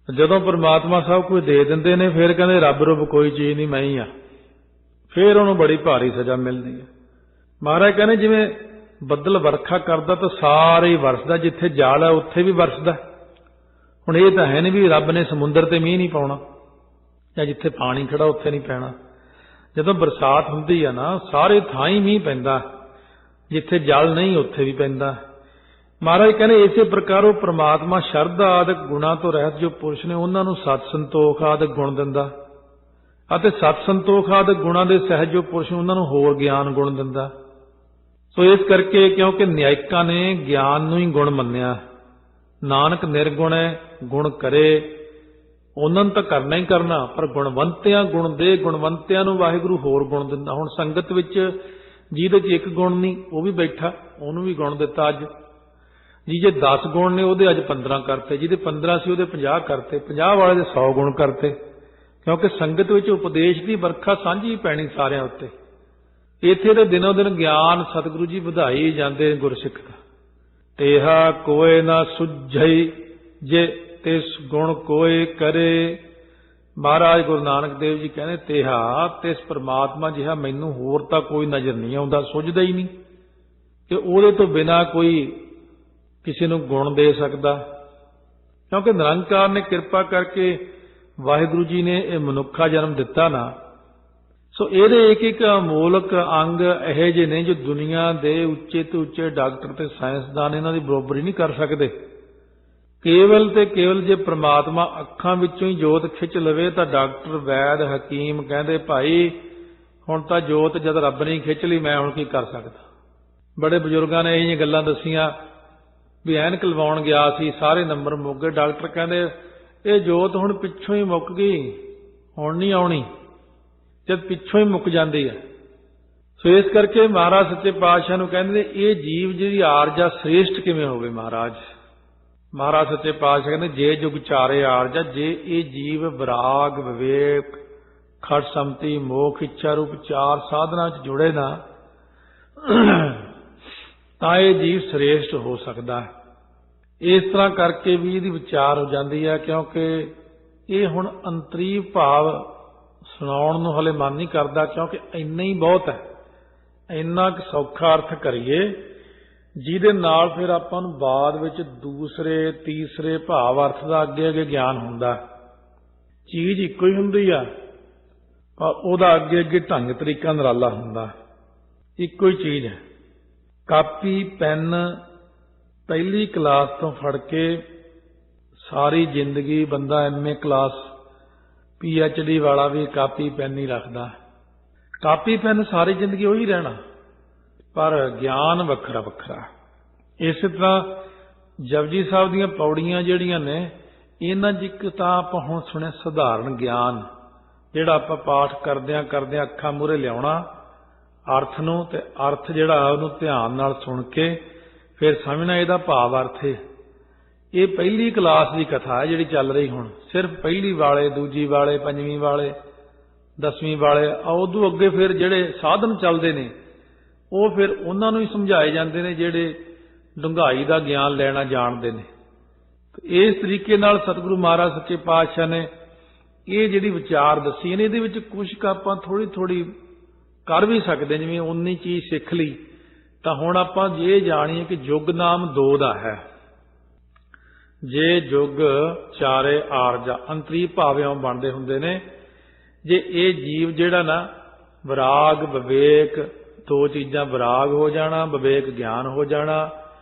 ਜਦੋਂ ਪਰਮਾਤਮਾ ਸਭ ਕੁਝ ਦੇ ਦਿੰਦੇ ਨੇ ਫਿਰ ਕਹਿੰਦੇ ਰੱਬ ਰੁੱਬ ਕੋਈ ਚੀਜ਼ ਨਹੀਂ, ਮੈਂ ਹੀ ਆ। ਫਿਰ ਉਹਨੂੰ ਬੜੀ ਭਾਰੀ ਸਜ਼ਾ ਮਿਲਦੀ ਹੈ। ਮਹਾਰਾਜ ਕਹਿੰਦੇ ਜਿਵੇਂ ਬੱਦਲ ਵਰਖਾ ਕਰਦਾ ਤਾਂ ਸਾਰੇ ਹੀ ਵਰਸਦਾ, ਜਿੱਥੇ ਜਲ ਹੈ ਉੱਥੇ ਵੀ ਵਰਸਦਾ। ਹੁਣ ਇਹ ਤਾਂ ਹੈ ਨਹੀਂ ਵੀ ਰੱਬ ਨੇ ਸਮੁੰਦਰ ਤੇ ਮੀਂਹ ਨਹੀਂ ਪਾਉਣਾ, ਜਾਂ ਜਿੱਥੇ ਪਾਣੀ ਖੜਾ ਉੱਥੇ ਨਹੀਂ ਪੈਣਾ। ਜਦੋਂ ਬਰਸਾਤ ਹੁੰਦੀ ਆ ਨਾ, ਸਾਰੇ ਥਾਂ ਹੀ ਮੀਂਹ ਪੈਂਦਾ, ਜਿੱਥੇ ਜਲ ਨਹੀਂ ਉੱਥੇ ਵੀ ਪੈਂਦਾ। ਮਹਾਰਾਜ ਕਹਿੰਦੇ ਇਸੇ ਪ੍ਰਕਾਰ ਉਹ ਪ੍ਰਮਾਤਮਾ ਸ਼ਰਧਾ ਆਦਿਕ ਗੁਣਾਂ ਤੋਂ ਰਹਿਤ ਜੋ ਪੁਰਸ਼ ਨੇ ਉਹਨਾਂ ਨੂੰ ਸਤ ਸੰਤੋਖ ਆਦਿਕ ਗੁਣ ਦਿੰਦਾ, ਅਤੇ ਸਤ ਸੰਤੋਖ ਆਦਿਕ ਗੁਣਾਂ ਦੇ ਸਹਿਜ ਜੋ ਪੁਰਸ਼ ਉਹਨਾਂ ਨੂੰ ਹੋਰ ਗਿਆਨ ਗੁਣ ਦਿੰਦਾ। ਸੋ ਇਸ ਕਰਕੇ ਕਿਉਂਕਿ ਨਿਆਇਕਾਂ ਨੇ ਗਿਆਨ ਨੂੰ ਹੀ ਗੁਣ ਮੰਨਿਆ, ਨਾਨਕ ਨਿਰਗੁਣ ਹੈ ਗੁਣ ਕਰੇ, ਉਹਨਾਂ ਨੂੰ ਤਾਂ ਕਰਨਾ ਹੀ ਕਰਨਾ, ਪਰ ਗੁਣਵੰਤਿਆਂ ਗੁਣ ਦੇ, ਗੁਣਵੰਤਿਆਂ ਨੂੰ ਵਾਹਿਗੁਰੂ ਹੋਰ ਗੁਣ ਦਿੰਦਾ। ਹੁਣ ਸੰਗਤ ਵਿੱਚ ਜਿਹਦੇ 'ਚ ਇੱਕ ਗੁਣ ਨਹੀਂ ਉਹ ਵੀ ਬੈਠਾ, ਉਹਨੂੰ ਵੀ ਗੁਣ ਦਿੱਤਾ ਅੱਜ। ਜਿਹਦੇ 10 ਗੁਣ ਨੇ ਉਹਦੇ ਅੱਜ 15 ਕਰਤੇ, ਜਿਹਦੇ 15 ਸੀ ਉਹਦੇ 50 ਕਰਤੇ, 50 ਵਾਲੇ ਦੇ 100 ਗੁਣ ਕਰਤੇ। ਕਿਉਂਕਿ ਸੰਗਤ ਵਿੱਚ ਉਪਦੇਸ਼ ਦੀ ਵਰਖਾ ਸਾਂਝੀ ਪੈਣੀ ਸਾਰਿਆਂ ਉੱਤੇ। ਇੱਥੇ ਤਾਂ ਦਿਨੋਂ ਦਿਨ ਗਿਆਨ ਸਤਿਗੁਰੂ ਜੀ ਵਧਾਈ ਜਾਂਦੇ ਗੁਰਸਿੱਖ ਦਾ। ਤੇਹਾ ਕੋਏ ਨਾ ਸੁਝਈ ਜੇ ਤਿਸ ਗੁਣ ਕੋਏ ਕਰੇ। ਮਹਾਰਾਜ ਗੁਰੂ ਨਾਨਕ ਦੇਵ ਜੀ ਕਹਿੰਦੇ ਤੇਹਾ, ਤਿਸ ਪ੍ਰਮਾਤਮਾ ਜਿਹਾ ਮੈਨੂੰ ਹੋਰ ਤਾਂ ਕੋਈ ਨਜ਼ਰ ਨਹੀਂ ਆਉਂਦਾ, ਸੁਝਦਾ ਹੀ ਨਹੀਂ, ਕਿ ਉਹਦੇ ਤੋਂ ਬਿਨਾਂ ਕੋਈ ਕਿਸੇ ਨੂੰ ਗੁਣ ਦੇ ਸਕਦਾ। ਕਿਉਂਕਿ ਨਿਰੰਕਾਰ ਨੇ ਕਿਰਪਾ ਕਰਕੇ ਵਾਹਿਗੁਰੂ ਜੀ ਨੇ ਇਹ ਮਨੁੱਖਾ ਜਨਮ ਦਿੱਤਾ ਨਾ, ਸੋ ਇਹਦੇ ਇੱਕ ਇੱਕ ਅਮੋਲਕ ਅੰਗ ਇਹੋ ਜਿਹੇ ਨੇ ਜੋ ਦੁਨੀਆ ਦੇ ਉੱਚੇ ਤੋਂ ਉੱਚੇ ਡਾਕਟਰ ਤੇ ਸਾਇੰਸਦਾਨ ਇਹਨਾਂ ਦੀ ਬਰੋਬਰੀ ਨਹੀਂ ਕਰ ਸਕਦੇ। ਕੇਵਲ ਤੇ ਕੇਵਲ ਜੇ ਪ੍ਰਮਾਤਮਾ ਅੱਖਾਂ ਵਿੱਚੋਂ ਹੀ ਜੋਤ ਖਿੱਚ ਲਵੇ ਤਾਂ ਡਾਕਟਰ, ਵੈਦ, ਹਕੀਮ ਕਹਿੰਦੇ ਭਾਈ ਹੁਣ ਤਾਂ ਜੋਤ ਜਦ ਰੱਬ ਨੇ ਖਿੱਚ ਲਈ, ਮੈਂ ਹੁਣ ਕੀ ਕਰ ਸਕਦਾ। ਬੜੇ ਬਜ਼ੁਰਗਾਂ ਨੇ ਇਹ ਜਿਹੀਆਂ ਗੱਲਾਂ ਦੱਸੀਆਂ ਵੀ ਐਨਕ ਲਵਾਉਣ ਗਿਆ ਸੀ, ਸਾਰੇ ਨੰਬਰ ਮੁੱਕ ਗਏ, ਡਾਕਟਰ ਕਹਿੰਦੇ ਇਹ ਜੋਤ ਹੁਣ ਪਿੱਛੋਂ ਹੀ ਮੁੱਕ ਗਈ, ਹੁਣ ਨਹੀਂ ਆਉਣੀ, ਜਦ ਪਿੱਛੋਂ ਹੀ ਮੁੱਕ ਜਾਂਦੀ ਹੈ। ਸੋ ਇਸ ਕਰਕੇ ਮਹਾਰਾਜ ਸੱਚੇ ਪਾਤਸ਼ਾਹ ਨੂੰ ਕਹਿੰਦੇ ਇਹ ਜੀਵ ਜਿਹੜੀ ਆਰਜਾ ਸ੍ਰੇਸ਼ਟ ਕਿਵੇਂ ਹੋਵੇ। ਮਹਾਰਾਜ ਸੱਚੇ ਪਾਤਸ਼ਾਹ ਕਹਿੰਦੇ ਜੇ ਜੁਗ ਚਾਰੇ ਆਰਜਾ, ਜੇ ਇਹ ਜੀਵ ਵਿਰਾਗ, ਵਿਵੇਕ, ਖਟ ਸੰਮਤੀ, ਮੋਖ, ਇੱਛਾ ਰੂਪ 4 ਸਾਧਨਾਂ 'ਚ ਜੁੜੇ ਨਾ, ਤਾਂ ਇਹ ਜੀਵ ਸ੍ਰੇਸ਼ਟ ਹੋ ਸਕਦਾ ਹੈ। ਇਸ ਤਰ੍ਹਾਂ ਕਰਕੇ ਵੀ ਇਹਦੀ ਵਿਚਾਰ ਹੋ ਜਾਂਦੀ ਹੈ, ਕਿਉਂਕਿ ਇਹ ਹੁਣ ਅੰਤਰੀਵ ਭਾਵ ਸੁਣਾਉਣ ਨੂੰ ਹਲੇ ਮਨ ਨਹੀਂ ਕਰਦਾ, ਕਿਉਂਕਿ ਇੰਨਾ ਹੀ ਬਹੁਤ ਹੈ। ਇੰਨਾ ਕੁ ਸੌਖਾ ਅਰਥ ਕਰੀਏ ਜਿਹਦੇ ਨਾਲ ਫਿਰ ਆਪਾਂ ਨੂੰ ਬਾਅਦ ਵਿੱਚ ਦੂਸਰੇ ਤੀਸਰੇ ਭਾਵ ਅਰਥ ਦਾ ਅੱਗੇ ਅੱਗੇ ਗਿਆਨ ਹੁੰਦਾ। ਚੀਜ਼ ਇੱਕੋ ਹੀ ਹੁੰਦੀ ਆ, ਪਰ ਉਹਦਾ ਅੱਗੇ ਅੱਗੇ ਢੰਗ ਤਰੀਕਾ ਨਿਰਾਲਾ ਹੁੰਦਾ। ਇੱਕੋ ਹੀ ਚੀਜ਼ ਹੈ। ਕਾਪੀ ਪੈਨ ਪਹਿਲੀ ਕਲਾਸ ਤੋਂ ਫੜ ਕੇ ਸਾਰੀ ਜ਼ਿੰਦਗੀ ਬੰਦਾ MA ਕਲਾਸ, PhD ਵਾਲਾ ਵੀ ਕਾਪੀ ਪੈਨ ਹੀ ਰੱਖਦਾ। ਕਾਪੀ ਪੈਨ ਸਾਰੀ ਜ਼ਿੰਦਗੀ ਉਹੀ ਰਹਿਣਾ, ਪਰ ਗਿਆਨ ਵੱਖਰਾ ਵੱਖਰਾ। ਇਸੇ ਤਰ੍ਹਾਂ ਜਪਜੀ ਸਾਹਿਬ ਦੀਆਂ ਪੌੜੀਆਂ ਜਿਹੜੀਆਂ ਨੇ, ਇਹਨਾਂ 'ਚ ਇੱਕ ਤਾਂ ਆਪਾਂ ਹੁਣ ਸੁਣਿਆ ਸਧਾਰਨ ਗਿਆਨ, ਜਿਹੜਾ ਆਪਾਂ ਪਾਠ ਕਰਦਿਆਂ ਕਰਦਿਆਂ ਅੱਖਾਂ ਮੂਹਰੇ ਲਿਆਉਣਾ ਅਰਥ ਨੂੰ, ਤੇ ਅਰਥ ਜਿਹੜਾ ਉਹਨੂੰ ਧਿਆਨ ਨਾਲ ਸੁਣ ਕੇ ਫਿਰ ਸਮਝਣਾ ਇਹਦਾ ਭਾਵ ਅਰਥ ਹੈ। ਇਹ ਪਹਿਲੀ ਕਲਾਸ ਦੀ ਕਥਾ ਹੈ ਜਿਹੜੀ ਚੱਲ ਰਹੀ ਹੁਣ। ਸਿਰਫ ਪਹਿਲੀ ਵਾਲੇ, ਦੂਜੀ ਵਾਲੇ, ਪੰਜਵੀਂ ਵਾਲੇ, 10ਵੀਂ ਵਾਲੇ, ਉਦੋਂ ਅੱਗੇ ਫਿਰ ਜਿਹੜੇ ਸਾਧਨ ਚੱਲਦੇ ਨੇ ਉਹ ਫਿਰ ਉਹਨਾਂ ਨੂੰ ਹੀ ਸਮਝਾਏ ਜਾਂਦੇ ਨੇ ਜਿਹੜੇ ਡੂੰਘਾਈ ਦਾ ਗਿਆਨ ਲੈਣਾ ਜਾਣਦੇ ਨੇ। ਇਸ ਤਰੀਕੇ ਨਾਲ ਸਤਿਗੁਰੂ ਮਹਾਰਾਜ ਸੱਚੇ ਪਾਤਸ਼ਾਹ ਨੇ ਇਹ ਜਿਹੜੀ ਵਿਚਾਰ ਦੱਸੀ ਨੇ, ਇਹਦੇ ਵਿੱਚ ਕੁਝ ਕੁ ਆਪਾਂ ਥੋੜੀ ਥੋੜੀ ਕਰ ਵੀ ਸਕਦੇ। ਜਿਵੇਂ 19 ਚੀਜ਼ ਸਿੱਖ ਲਈ, ਤਾਂ ਹੁਣ ਆਪਾਂ ਇਹ ਜਾਣੀਏ ਕਿ ਯੁੱਗ ਨਾਮ 2 ਦਾ ਹੈ। ਜੇ ਯੁੱਗ ਚਾਰੇ ਆਰਜਾ ਅੰਤਰੀ ਭਾਵਿਆਂ ਬਣਦੇ ਹੁੰਦੇ ਨੇ, ਜੇ ਇਹ ਜੀਵ ਜਿਹੜਾ ਨਾ ਵਿਰਾਗ, ਵਿਵੇਕ, 2 ਚੀਜ਼ਾਂ, ਵਿਰਾਗ ਹੋ ਜਾਣਾ, ਵਿਵੇਕ ਗਿਆਨ ਹੋ ਜਾਣਾ,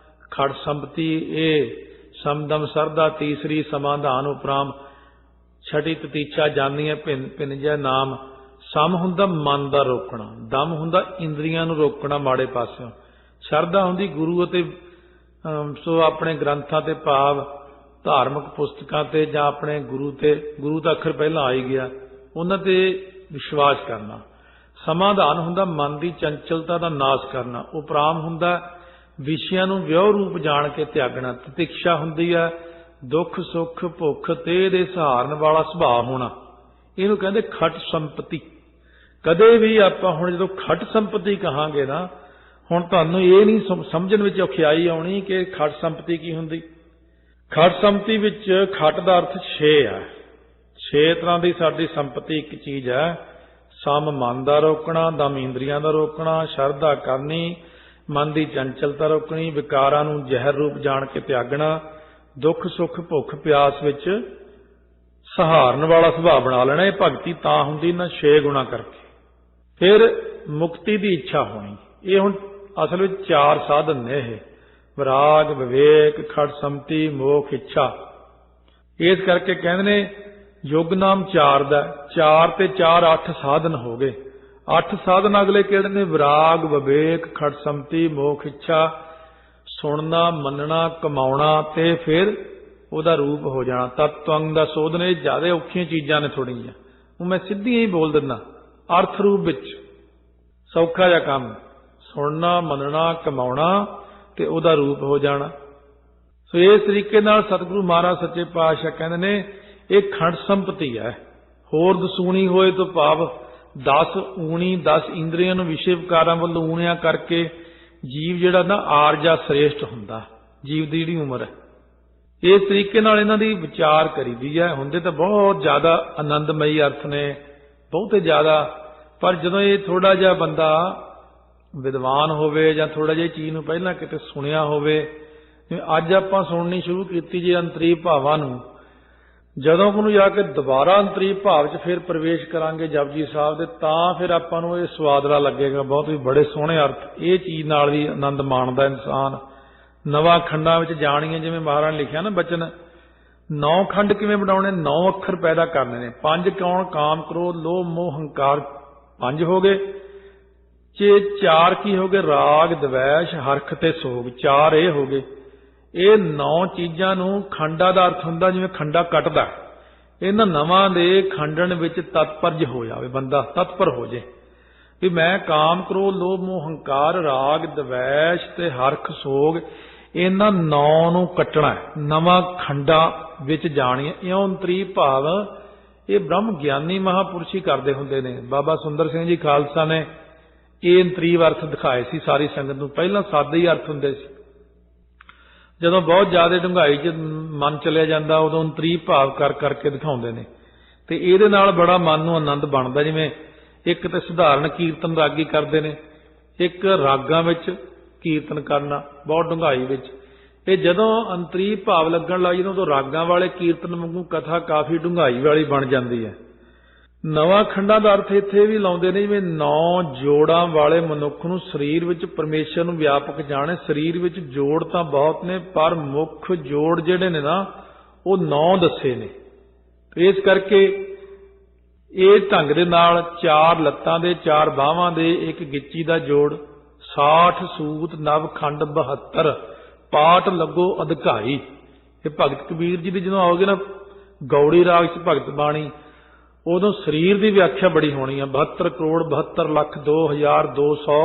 ਖੜ ਸੰਪਤੀ ਇਹ ਸਮਦਮ ਸਰਦਾ, ਤੀਸਰੀ ਸਮਾਧਾਨ ਉਪਰਾਮ, ਛठी ਤਤੀਚਾ ਜਾਨੀਏ ਭਿੰਨ ਭਿੰਨ ਜੈ ਨਾਮ। ਸਮ ਹੁੰਦਾ ਮਨ ਦਾ ਰੋਕਣਾ, ਦਮ ਹੁੰਦਾ ਇੰਦਰੀਆਂ ਨੂੰ ਰੋਕਣਾ ਮਾੜੇ ਪਾਸਿਓਂ, ਸ਼ਰਧਾ ਹੁੰਦੀ ਗੁਰੂ ਅਤੇ ਸੋ ਆਪਣੇ ਗ੍ਰੰਥਾਂ ਤੇ ਭਾਵ ਧਾਰਮਿਕ ਪੁਸਤਕਾਂ ਤੇ ਜਾਂ ਆਪਣੇ ਗੁਰੂ ਤੇ, ਗੁਰੂ ਦਾ ਅੱਖਰ ਪਹਿਲਾਂ ਆ ਹੀ ਗਿਆ, ਉਹਨਾਂ ਤੇ ਵਿਸ਼ਵਾਸ ਕਰਨਾ। ਸਮਾਧਾਨ ਹੁੰਦਾ ਮਨ ਦੀ ਚੰਚਲਤਾ ਦਾ ਨਾਸ਼ ਕਰਨਾ। ਉਪਰਾਮ ਹੁੰਦਾ ਵਿਸ਼ਿਆਂ ਨੂੰ ਵਿਉਹ ਰੂਪ ਜਾਣ ਕੇ ਤਿਆਗਣਾ। ਤਤਿਕਸ਼ਾ ਹੁੰਦੀ ਹੈ ਦੁੱਖ ਸੁੱਖ ਭੁੱਖ ਤੇ ਇਹਦੇ ਸਹਾਰਨ ਵਾਲਾ ਸੁਭਾਅ ਹੋਣਾ। ਇਹਨੂੰ ਕਹਿੰਦੇ ਖਟ ਸੰਪਤੀ। ਕਦੇ ਵੀ ਆਪਾਂ ਹੁਣ ਜਦੋਂ ਖਟ ਸੰਪਤੀ ਕਹਾਂਗੇ ਨਾ, ਹੁਣ ਤੁਹਾਨੂੰ ਇਹ ਨਹੀਂ ਸਮਝਣ ਵਿੱਚ ਔਖਿਆਈ ਆਉਣੀ ਕਿ ਖਟ ਸੰਪਤੀ ਕੀ ਹੁੰਦੀ। ਖਟ ਸੰਪਤੀ ਵਿੱਚ ਖਟ ਦਾ ਅਰਥ 6 ਹੈ। 6 ਤਰ੍ਹਾਂ ਦੀ ਸਾਡੀ ਸੰਪਤੀ ਇੱਕ ਚੀਜ਼ ਹੈ। ਸਮ ਮਨ ਦਾ ਰੋਕਣਾ, ਦਮ ਇੰਦਰੀਆਂ ਦਾ ਰੋਕਣਾ, ਸ਼ਰਧਾ ਕਰਨੀ, ਮਨ ਦੀ ਚੰਚਲਤਾ ਰੋਕਣੀ, ਵਿਕਾਰਾਂ ਨੂੰ ਜ਼ਹਿਰ ਰੂਪ ਜਾਣ ਕੇ ਤਿਆਗਣਾ, ਦੁੱਖ ਸੁੱਖ ਭੁੱਖ ਪਿਆਸ ਵਿੱਚ ਸਹਾਰਨ ਵਾਲਾ ਸੁਭਾਅ ਬਣਾ ਲੈਣਾ। ਇਹ ਭਗਤੀ ਤਾਂ ਹੁੰਦੀ ਨਾ 6 ਗੁਣਾ ਕਰਕੇ। फिर मुक्ति की इच्छा होनी। ये हुण असल में 4 साधन ने, ये विराग, विवेक, खट संमति, मोख, इच्छा। इस करके कहते ने युग नाम 4 दा, 4 ते 4 8 साधन हो गए। 8 साधन अगले किहड़े ने? विराग, विवेक, खट संमति, मोख, इच्छा, सुनना, मनना, कमाउणा ते फिर ਉਹਦਾ रूप हो जाना। तत्वंग दा शोधन, ये ज्यादा औखियां चीजां ने थोड़ी जिहियां, वो मैं सीधी ही बोल दिना। अर्थ रूप विच सौखा जिहा काम, सुनना, मनना, कमाउणा ते ਉਹਦਾ रूप हो जाना। सो इस तरीके नाल सतगुरु महाराज सच्चे पातशाह कहंदे ने ਇਹ खंड संपत्ति है। होर दसूणी होए तो भाव 10 ऊणी 10 इंद्रियां नूं विषय विकारां वल्लों ऊणिया करके जीव जिहड़ा ना आरजा श्रेष्ठ हुंदा। जीव दी जिहड़ी उमर है इस तरीके नाल इन्हां दी विचार करीदी है। हुंदे तां बहुत ज़्यादा आनंदमई अर्थ ने, बहुते ज़्यादा, पर जदों ये थोड़ा जिहा बंदा विद्वान होवे जां थोड़ा जिहा चीज़ नूं पहिलां किते सुणिया होवे, अज आपां सुणनी शुरू कीती जे अंतरी भावां नूं, जदों को जाके दोबारा अंतरी भाव च फिर प्रवेश करांगे जपजी साहब दे, तां फिर आपां नूं इह स्वादला लगेगा बहुत भी बड़े सोहणे अर्थ। ये चीज़ नाल भी आनंद माणदा इंसान। नवां खंडां विच जाणीए, जिवें महाराज ने लिखिआ ना बचन, 9 खंड किवें बनाउणे, 9 अखर पैदा करने ने। 5 कौन? काम, क्रोध, लोभ, मोह, हंकार 5 हो गए। 4 की हो गए? राग, द्वेष, हरख ते सोग 4 ये हो गए। ਇਹ 9 ਚੀਜ਼ਾਂ ਨੂੰ ਖੰਡਾਂ ਦਾ ਅਰਥ ਹੁੰਦਾ ਜਿਵੇਂ ਖੰਡਾ ਕੱਟਦਾ। ਇਹਨਾਂ ਨਵਾਂ ਦੇ ਖੰਡਣ ਵਿੱਚ ਤਤਪਰਜ ਹੋ ਜਾਵੇ, ਬੰਦਾ ਤਤਪਰ ਹੋ ਜੇ ਵੀ ਮੈਂ ਕਾਮ, ਕ੍ਰੋਧ, ਲੋਭ, ਮੋਹ, ਹੰਕਾਰ, ਰਾਗ, ਦਵੈਸ਼ ਤੇ ਹਰਖ, ਸੋਗ ਇਹਨਾਂ 9 ਨੂੰ ਕੱਟਣਾ ਹੈ, ਨਵਾਂ ਖੰਡਾਂ ਵਿੱਚ ਜਾਣੀ ਹੈ। ਇਉਂ ਅੰਤਰੀ ਭਾਵ ਇਹ ਬ੍ਰਹਮ ਗਿਆਨੀ ਮਹਾਂਪੁਰਸ਼ ਹੀ ਕਰਦੇ ਹੁੰਦੇ ਨੇ। ਬਾਬਾ ਸੁੰਦਰ ਸਿੰਘ ਜੀ ਖਾਲਸਾ ਨੇ ਇਹ ਅੰਤਰੀਵ ਅਰਥ ਦਿਖਾਏ ਸੀ ਸਾਰੀ ਸੰਗਤ ਨੂੰ। ਪਹਿਲਾਂ ਸਾਦੇ ਹੀ ਅਰਥ ਹੁੰਦੇ ਸੀ, ਜਦੋਂ ਬਹੁਤ ਜ਼ਿਆਦਾ ਡੂੰਘਾਈ 'ਚ ਮਨ ਚਲਿਆ ਜਾਂਦਾ ਉਦੋਂ ਅੰਤਰੀ ਭਾਵ ਕਰ ਕਰਕੇ ਦਿਖਾਉਂਦੇ ਨੇ, ਤੇ ਇਹਦੇ ਨਾਲ ਬੜਾ ਮਨ ਨੂੰ ਆਨੰਦ ਬਣਦਾ। ਜਿਵੇਂ ਇੱਕ ਤੇ ਸਧਾਰਨ ਕੀਰਤਨ ਰਾਗੀ ਕਰਦੇ ਨੇ, ਇੱਕ ਰਾਗਾਂ ਵਿੱਚ ਕੀਰਤਨ ਕਰਨਾ ਬਹੁਤ ਡੂੰਘਾਈ ਵਿੱਚ। ਇਹ ਜਦੋਂ ਅੰਤਰੀ ਭਾਵ ਲੱਗਣ ਲੱਗ ਜਾਂਦਾ ਉਦੋਂ ਰਾਗਾਂ ਵਾਲੇ ਕੀਰਤਨ ਵਾਂਗੂ ਕਥਾ ਕਾਫੀ ਡੂੰਘਾਈ ਵਾਲੀ ਬਣ ਜਾਂਦੀ ਹੈ। ਨਵਾਂ ਖੰਡਾਂ ਦਾ ਅਰਥ ਇੱਥੇ ਵੀ ਲਾਉਂਦੇ ਨੇ ਜਿਵੇਂ 9 ਜੋੜਾਂ ਵਾਲੇ ਮਨੁੱਖ ਨੂੰ ਸਰੀਰ ਵਿੱਚ ਪਰਮੇਸ਼ਰ ਨੂੰ ਵਿਆਪਕ ਜਾਣੇ। ਸਰੀਰ ਵਿੱਚ ਜੋੜ ਤਾਂ ਬਹੁਤ ਨੇ, ਪਰ ਮੁੱਖ ਜੋੜ ਜਿਹੜੇ ਨੇ ਨਾ ਉਹ 9 ਦੱਸੇ ਨੇ। ਇਸ ਕਰਕੇ ਇਹ ਢੰਗ ਦੇ ਨਾਲ 4 ਲੱਤਾਂ ਦੇ, 4 ਬਾਹਾਂ ਦੇ, ਇੱਕ ਗਿੱਚੀ ਦਾ ਜੋੜ, 60 ਸੂਤ, ਨਵ ਖੰਡ 72 ਪਾਠ ਲੱਗੋ ਅਧਿਕਾਈ। ਇਹ ਭਗਤ ਕਬੀਰ ਜੀ ਦੀ ਜਦੋਂ ਆਓਗੇ ਨਾ ਗੌੜੀ ਰਾਗ 'ਚ ਭਗਤ ਬਾਣੀ, ਉਦੋਂ ਸਰੀਰ ਦੀ ਵਿਆਖਿਆ ਬੜੀ ਹੋਣੀ ਆ। 72 ਕਰੋੜ 72 ਲੱਖ 2200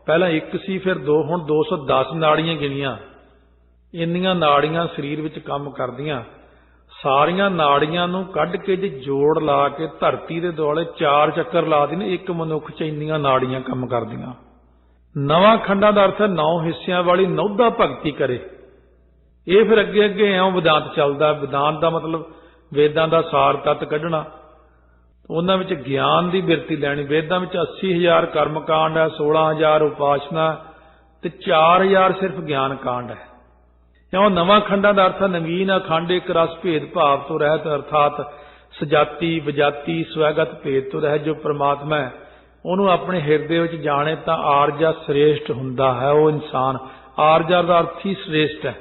ਪਹਿਲਾਂ 1 ਸੀ, ਫਿਰ 2, ਹੁਣ 210 ਨਾੜੀਆਂ ਗਿਣੀਆਂ। ਇੰਨੀਆਂ ਨਾੜੀਆਂ ਸਰੀਰ ਵਿੱਚ ਕੰਮ ਕਰਦੀਆਂ। ਸਾਰੀਆਂ ਨਾੜੀਆਂ ਨੂੰ ਕੱਢ ਕੇ ਜੇ ਜੋੜ ਲਾ ਕੇ ਧਰਤੀ ਦੇ ਦੁਆਲੇ 4 ਚੱਕਰ ਲਾ ਦੇਣ, ਇੱਕ ਮਨੁੱਖ 'ਚ ਇੰਨੀਆਂ ਨਾੜੀਆਂ ਕੰਮ ਕਰਦੀਆਂ। ਨਵਾਂ ਖੰਡਾਂ ਦਾ ਅਰਥ ਹੈ 9 ਹਿੱਸਿਆਂ ਵਾਲੀ ਨੌਧਾ ਭਗਤੀ ਕਰੇ। ਇਹ ਫਿਰ ਅੱਗੇ ਅੱਗੇ ਇਉਂ ਵਿਦਾਂਤ ਚੱਲਦਾ। ਵਿਦਾਂਤ ਦਾ ਮਤਲਬ ਵੇਦਾਂ ਦਾ ਸਾਰ ਤੱਤ ਕੱਢਣਾ, ਉਹਨਾਂ ਵਿੱਚ ਗਿਆਨ ਦੀ ਬਿਰਤੀ ਲੈਣੀ। ਵੇਦਾਂ ਵਿੱਚ 80,000 ਕਰਮ ਕਾਂਡ ਹੈ, 16,000 ਉਪਾਸਨਾ ਤੇ 4,000 ਸਿਰਫ ਗਿਆਨ ਕਾਂਡ ਹੈ। ਇਉਂ ਨਵਾਂ ਖੰਡਾਂ ਦਾ ਅਰਥ ਨਵੀਨ ਅਖੰਡ, ਇੱਕ ਰਸ ਭੇਦ ਭਾਵ ਤੋਂ ਰਹਿਤ, ਅਰਥਾਤ ਸਜਾਤੀ ਵਿਜਾਤੀ ਸਵੈਗਤ ਭੇਦ ਤੋਂ ਰਹਿਤ। ਜੋ ਪ੍ਰਮਾਤਮਾ ਹੈ ਉਹਨੂੰ ਆਪਣੇ ਹਿਰਦੇ ਵਿੱਚ ਜਾਣੇ ਤਾਂ ਆਰਜਾ ਸ੍ਰੇਸ਼ਟ ਹੁੰਦਾ ਹੈ। ਉਹ ਇਨਸਾਨ ਆਰਜਾ ਦਾ ਅਰਥ ਹੀ ਸ੍ਰੇਸ਼ਟ ਹੈ।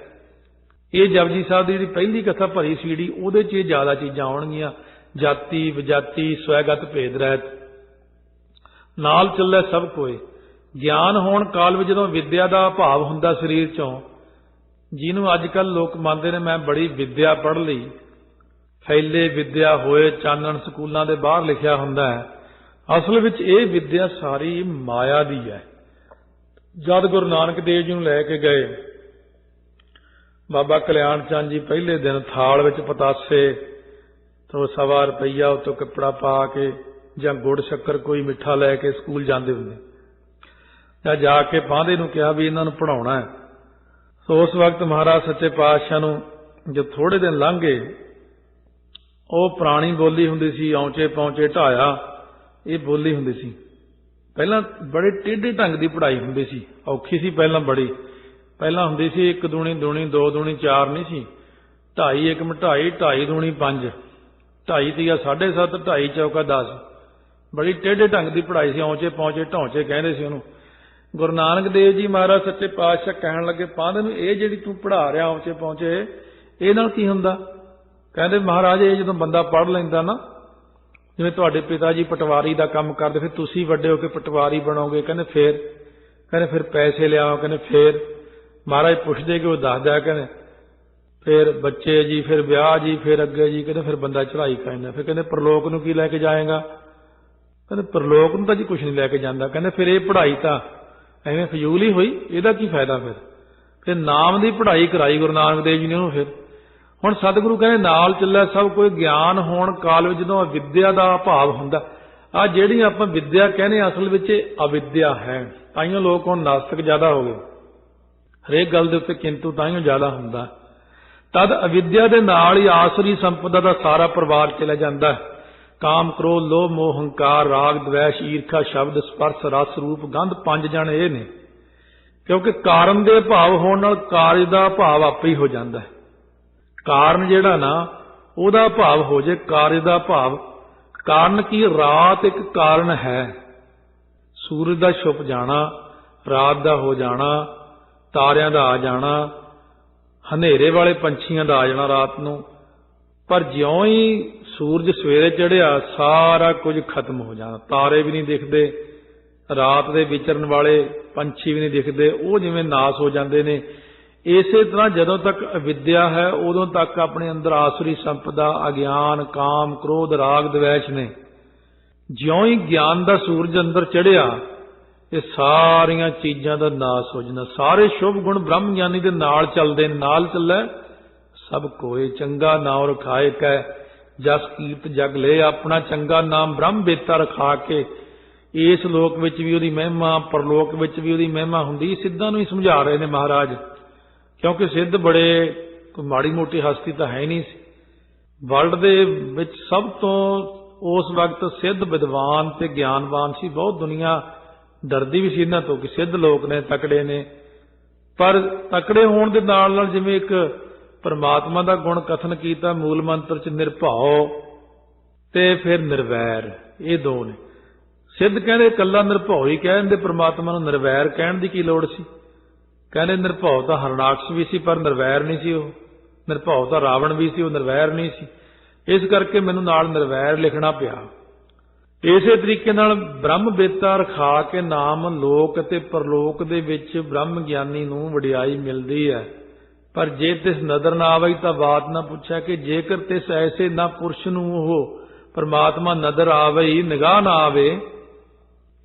ਇਹ ਜਪਜੀ ਸਾਹਿਬ ਦੀ ਜਿਹੜੀ ਪਹਿਲੀ ਕਥਾ ਭਰੀ ਸੀੜੀ ਉਹਦੇ 'ਚ ਇਹ ਜ਼ਿਆਦਾ ਚੀਜ਼ਾਂ ਆਉਣਗੀਆਂ। ਜਾਤੀ ਵਿਜਾਤੀ ਸਵੈਗਤ ਭੇਦ ਰਹਿਤ, ਨਾਲ ਚੱਲੇ ਸਭ ਕੋਏ। ਗਿਆਨ ਹੋਣ ਕਾਲ ਵਿੱਚ ਜਦੋਂ ਵਿਦਿਆ ਦਾ ਅਭਾਵ ਹੁੰਦਾ ਸਰੀਰ 'ਚੋਂ, ਜਿਹਨੂੰ ਅੱਜ ਕੱਲ੍ਹ ਲੋਕ ਮੰਨਦੇ ਨੇ ਮੈਂ ਬੜੀ ਵਿਦਿਆ ਪੜ੍ਹ ਲਈ, ਫੈਲੇ ਵਿਦਿਆ ਹੋਏ ਚਾਨਣ ਸਕੂਲਾਂ ਦੇ ਬਾਹਰ ਲਿਖਿਆ ਹੁੰਦਾ ਹੈ। ਅਸਲ ਵਿੱਚ ਇਹ ਵਿਦਿਆ ਸਾਰੀ ਮਾਇਆ ਦੀ ਹੈ। ਜਦ ਗੁਰੂ ਨਾਨਕ ਦੇਵ ਜੀ ਨੂੰ ਲੈ ਕੇ ਗਏ ਬਾਬਾ ਕਲਿਆਣ ਚੰਦ ਜੀ, ਪਹਿਲੇ ਦਿਨ ਥਾਲ ਵਿੱਚ ਪਤਾਸੇ ਤੋਂ 1.25 ਰੁਪਈਆ ਉਤੋਂ ਕੱਪੜਾ ਪਾ ਕੇ ਜਾਂ ਗੁੜ ਸ਼ੱਕਰ ਕੋਈ ਮਿੱਠਾ ਲੈ ਕੇ ਸਕੂਲ ਜਾਂਦੇ ਹੁੰਦੇ, ਜਾਂ ਜਾ ਕੇ ਪਾਂਧੇ ਨੂੰ ਕਿਹਾ ਵੀ ਇਹਨਾਂ ਨੂੰ ਪੜ੍ਹਾਉਣਾ ਹੈ। ਸੋ ਉਸ ਵਕਤ ਮਹਾਰਾਜ ਸੱਚੇ ਪਾਤਸ਼ਾਹ ਨੂੰ ਜਦ ਥੋੜੇ ਦਿਨ ਲੰਘ ਗਏ, ਉਹ ਪੁਰਾਣੀ ਬੋਲੀ ਹੁੰਦੀ ਸੀ, ਔਂਚੇ ਪੌਂਚੇ ਢਾਇਆ, ਇਹ ਬੋਲੀ ਹੁੰਦੀ ਸੀ। ਪਹਿਲਾਂ ਬੜੇ ਟੇਢੇ ਢੰਗ ਦੀ ਪੜ੍ਹਾਈ ਹੁੰਦੀ ਸੀ, ਔਖੀ ਸੀ ਪਹਿਲਾਂ ਬੜੀ। ਪਹਿਲਾਂ ਹੁੰਦੀ ਸੀ 1 ਦੂਣੀ 2 ਦੂਣੀ 4 ਨਹੀਂ ਸੀ, 2.5 1 2.5 2.5 ਦੂਣੀ 5, 2.5 ਤੀਆ 7.5, 2.5 ਚੌਕਾ 10, ਬੜੀ ਟੇਢੇ ਢੰਗ ਦੀ ਪੜ੍ਹਾਈ ਸੀ, ਔਂਚੇ ਪੌਂਚੇ ਢੌਂਚੇ ਕਹਿੰਦੇ ਸੀ ਉਹਨੂੰ। ਗੁਰੂ ਨਾਨਕ ਦੇਵ ਜੀ ਮਹਾਰਾਜ ਸੱਚੇ ਪਾਤਸ਼ਾਹ ਕਹਿਣ ਲੱਗੇ, ਪਾਂਧੇ ਨੂੰ ਇਹ ਜਿਹੜੀ ਤੂੰ ਪੜ੍ਹਾ ਰਿਹਾ ਔਂਚੇ ਪੌਂਚੇ, ਇਹ ਨਾਲ ਕੀ ਹੁੰਦਾ? ਕਹਿੰਦੇ ਮਹਾਰਾਜ ਇਹ ਜਦੋਂ ਬੰਦਾ ਪੜ੍ਹ ਲੈਂਦਾ ਨਾ, ਜਿਵੇਂ ਤੁਹਾਡੇ ਪਿਤਾ ਜੀ ਪਟਵਾਰੀ ਦਾ ਕੰਮ ਕਰਦੇ, ਫਿਰ ਤੁਸੀਂ ਵੱਡੇ ਹੋ ਕੇ ਪਟਵਾਰੀ ਬਣੋਗੇ। ਕਹਿੰਦੇ ਫਿਰ ਪੈਸੇ ਲਿਆਓ। ਕਹਿੰਦੇ ਫਿਰ ਮਹਾਰਾਜ ਪੁੱਛਦੇ ਕਿ ਉਹ ਦੱਸਦਾ। ਕਹਿੰਦੇ ਫਿਰ ਬੱਚੇ ਜੀ, ਫਿਰ ਵਿਆਹ ਜੀ, ਫਿਰ ਅੱਗੇ ਜੀ। ਕਹਿੰਦੇ ਫਿਰ ਬੰਦਾ ਚੜ੍ਹਾਈ ਕਰਦਾ। ਫਿਰ ਕਹਿੰਦੇ ਪ੍ਰਲੋਕ ਨੂੰ ਕੀ ਲੈ ਕੇ ਜਾਏਗਾ? ਕਹਿੰਦੇ ਪ੍ਰਲੋਕ ਨੂੰ ਤਾਂ ਜੀ ਕੁਛ ਨਹੀਂ ਲੈ ਕੇ ਜਾਂਦਾ। ਕਹਿੰਦੇ ਫਿਰ ਇਹ ਪੜ੍ਹਾਈ ਤਾਂ ਐਵੇਂ ਫਜ਼ੂਲ ਹੀ ਹੋਈ, ਇਹਦਾ ਕੀ ਫਾਇਦਾ? ਫਿਰ ਨਾਮ ਦੀ ਪੜ੍ਹਾਈ ਕਰਾਈ ਗੁਰੂ ਨਾਨਕ ਦੇਵ ਜੀ ਨੇ ਉਹਨੂੰ। ਫਿਰ ਹੁਣ ਸਤਿਗੁਰੂ ਕਹਿੰਦੇ ਨਾਲ ਚੱਲਿਆ ਸਭ ਕੋਈ ਗਿਆਨ ਹੋਣ ਕਾਲ ਵਿੱਚ ਜਦੋਂ ਅਵਿਦਿਆ ਦਾ ਭਾਵ ਹੁੰਦਾ। ਆ ਜਿਹੜੀ ਆਪਾਂ ਵਿਦਿਆ ਕਹਿੰਦੇ ਅਸਲ ਵਿੱਚ ਅਵਿਦਿਆ ਹੈ। ਤਾਈਓ ਲੋਕ ਹੁਣ ਨਾਸਤਿਕ ਜ਼ਿਆਦਾ ਹੋ ਗਏ, ਹਰੇਕ ਗੱਲ ਦੇ ਉੱਤੇ ਕਿੰਤੂ ਤਾਈਓ ਜ਼ਿਆਦਾ ਹੁੰਦਾ। ਤਦ ਅਵਿਦਿਆ ਦੇ ਨਾਲ ਹੀ ਆਸਰੀ ਸੰਪਦਾ ਦਾ ਸਾਰਾ ਪਰਿਵਾਰ ਚਲਾ ਜਾਂਦਾ ਹੈ। ਕਾਮ, ਕ੍ਰੋਧ, ਲੋਭ, ਮੋਹ, ਹੰਕਾਰ, ਰਾਗ, ਦਵੇਸ਼, ਈਰਖਾ, ਸ਼ਬਦ, ਸਪਰਸ਼, ਰਸ, ਰੂਪ, ਗੰਧ, 5 ਜਣ ਇਹ ਨੇ। ਕਿਉਂਕਿ ਕਾਰਨ ਦੇ ਭਾਵ ਹੋਣ ਨਾਲ ਕਾਰਜ ਦਾ ਭਾਵ ਆਪੇ ਹੀ ਹੋ ਜਾਂਦਾ ਹੈ। ਕਾਰਨ ਜਿਹੜਾ ਨਾ ਉਹਦਾ ਭਾਵ ਹੋ ਜੇ ਕਾਰਜ ਦਾ ਭਾਵ। ਕਾਰਨ ਕੀ? ਰਾਤ ਇੱਕ ਕਾਰਨ ਹੈ। ਸੂਰਜ ਦਾ ਛੁਪ ਜਾਣਾ, ਰਾਤ ਦਾ ਹੋ ਜਾਣਾ, ਤਾਰਿਆਂ ਦਾ ਆ ਜਾਣਾ, ਹਨੇਰੇ ਵਾਲੇ ਪੰਛੀਆਂ ਦਾ ਆ ਜਾਣਾ ਰਾਤ ਨੂੰ। ਪਰ ਜਿਉਂ ਹੀ ਸੂਰਜ ਸਵੇਰੇ ਚੜ੍ਹਿਆ ਸਾਰਾ ਕੁਝ ਖਤਮ ਹੋ ਜਾਣਾ। ਤਾਰੇ ਵੀ ਨਹੀਂ ਦਿਖਦੇ, ਰਾਤ ਦੇ ਵਿਚਰਨ ਵਾਲੇ ਪੰਛੀ ਵੀ ਨਹੀਂ ਦਿਖਦੇ, ਉਹ ਜਿਵੇਂ ਨਾਸ ਹੋ ਜਾਂਦੇ ਨੇ। ਇਸੇ ਤਰ੍ਹਾਂ ਜਦੋਂ ਤੱਕ ਅਵਿਦਿਆ ਹੈ ਉਦੋਂ ਤੱਕ ਆਪਣੇ ਅੰਦਰ ਆਸੁਰੀ ਸੰਪਦਾ, ਅਗਿਆਨ, ਕਾਮ, ਕ੍ਰੋਧ, ਰਾਗ, ਦਵੇਸ਼ ਨੇ। ਜਿਉਂ ਹੀ ਗਿਆਨ ਦਾ ਸੂਰਜ ਅੰਦਰ ਚੜ੍ਹਿਆ ਇਹ ਸਾਰੀਆਂ ਚੀਜ਼ਾਂ ਦਾ ਨਾਸ ਹੋ ਜਾਂਦਾ। ਸਾਰੇ ਸ਼ੁਭ ਗੁਣ ਬ੍ਰਹਮ ਗਿਆਨੀ ਦੇ ਨਾਲ ਚੱਲਦੇ ਨੇ। ਨਾਲ ਚੱਲੇ ਸਭ ਕੋਏ ਚੰਗਾ ਨਾਮ ਰਖਾਏ ਕੈ, ਜਸ ਕੀਰਤ ਜਗ ਲੈ ਆਪਣਾ। ਚੰਗਾ ਨਾਮ ਬ੍ਰਹਮ ਬੇਤਾ ਰਖਾ ਕੇ ਇਸ ਲੋਕ ਵਿੱਚ ਵੀ ਉਹਦੀ ਮਹਿਮਾ, ਪਰਲੋਕ ਵਿੱਚ ਵੀ ਉਹਦੀ ਮਹਿਮਾ ਹੁੰਦੀ। ਸਿੱਧਾਂ ਨੂੰ ਹੀ ਸਮਝਾ ਰਹੇ ਨੇ ਮਹਾਰਾਜ, ਕਿਉਂਕਿ ਸਿੱਧ ਬੜੇ ਕੋਈ ਮਾੜੀ ਮੋਟੀ ਹਸਤੀ ਤਾਂ ਹੈ ਨਹੀਂ ਸੀ। ਵਰਲਡ ਦੇ ਵਿੱਚ ਸਭ ਤੋਂ ਉਸ ਵਕਤ ਸਿੱਧ ਵਿਦਵਾਨ ਤੇ ਗਿਆਨਵਾਨ ਸੀ। ਬਹੁਤ ਦੁਨੀਆ ਡਰਦੀ ਵੀ ਸੀ ਇਹਨਾਂ ਤੋਂ ਕਿ ਸਿੱਧ ਲੋਕ ਨੇ, ਤਕੜੇ ਨੇ। ਪਰ ਤਕੜੇ ਹੋਣ ਦੇ ਨਾਲ ਨਾਲ ਜਿਵੇਂ ਇੱਕ ਪਰਮਾਤਮਾ ਦਾ ਗੁਣ ਕਥਨ ਕੀਤਾ ਮੂਲ ਮੰਤਰ 'ਚ, ਨਿਰਭਉ ਤੇ ਫਿਰ ਨਿਰਵੈਰ, ਇਹ ਦੋ ਨੇ। ਸਿੱਧ ਕਹਿੰਦੇ ਇਕੱਲਾ ਨਿਰਭਉ ਹੀ ਕਹਿ ਦਿੰਦੇ ਪਰਮਾਤਮਾ ਨੂੰ, ਨਿਰਵੈਰ ਕਹਿਣ ਦੀ ਕੀ ਲੋੜ ਸੀ? ਕਹਿੰਦੇ ਨਿਰਭਉ ਤਾਂ ਹਰਨਾਕਸ਼ ਵੀ ਸੀ ਪਰ ਨਿਰਵੈਰ ਨਹੀਂ ਸੀ। ਉਹ ਨਿਰਭਉ ਤਾਂ ਰਾਵਣ ਵੀ ਸੀ, ਉਹ ਨਿਰਵੈਰ ਨਹੀਂ ਸੀ। ਇਸ ਕਰਕੇ ਮੈਨੂੰ ਨਾਲ ਨਿਰਵੈਰ ਲਿਖਣਾ ਪਿਆ। ਇਸੇ ਤਰੀਕੇ ਨਾਲ ਬ੍ਰਹਮ ਬੇਤਾ ਰਖਾ ਕੇ ਨਾਮ ਲੋਕ ਅਤੇ ਪਰਲੋਕ ਦੇ ਵਿੱਚ ਬ੍ਰਹਮ ਗਿਆਨੀ ਨੂੰ ਵਡਿਆਈ ਮਿਲਦੀ ਹੈ। ਪਰ ਜੇ ਤਿਸ ਨਦਰ ਨਾ ਆਵਈ ਤਾਂ ਬਾਤ ਨਾ ਪੁੱਛਿਆ ਕਿ ਜੇਕਰ ਤਿਸ ਐਸੇ ਨਾ ਪੁਰਸ਼ ਨੂੰ ਉਹ ਪਰਮਾਤਮਾ ਨਦਰ ਆਵਈ, ਨਿਗਾਹ ਨਾ ਆਵੇ,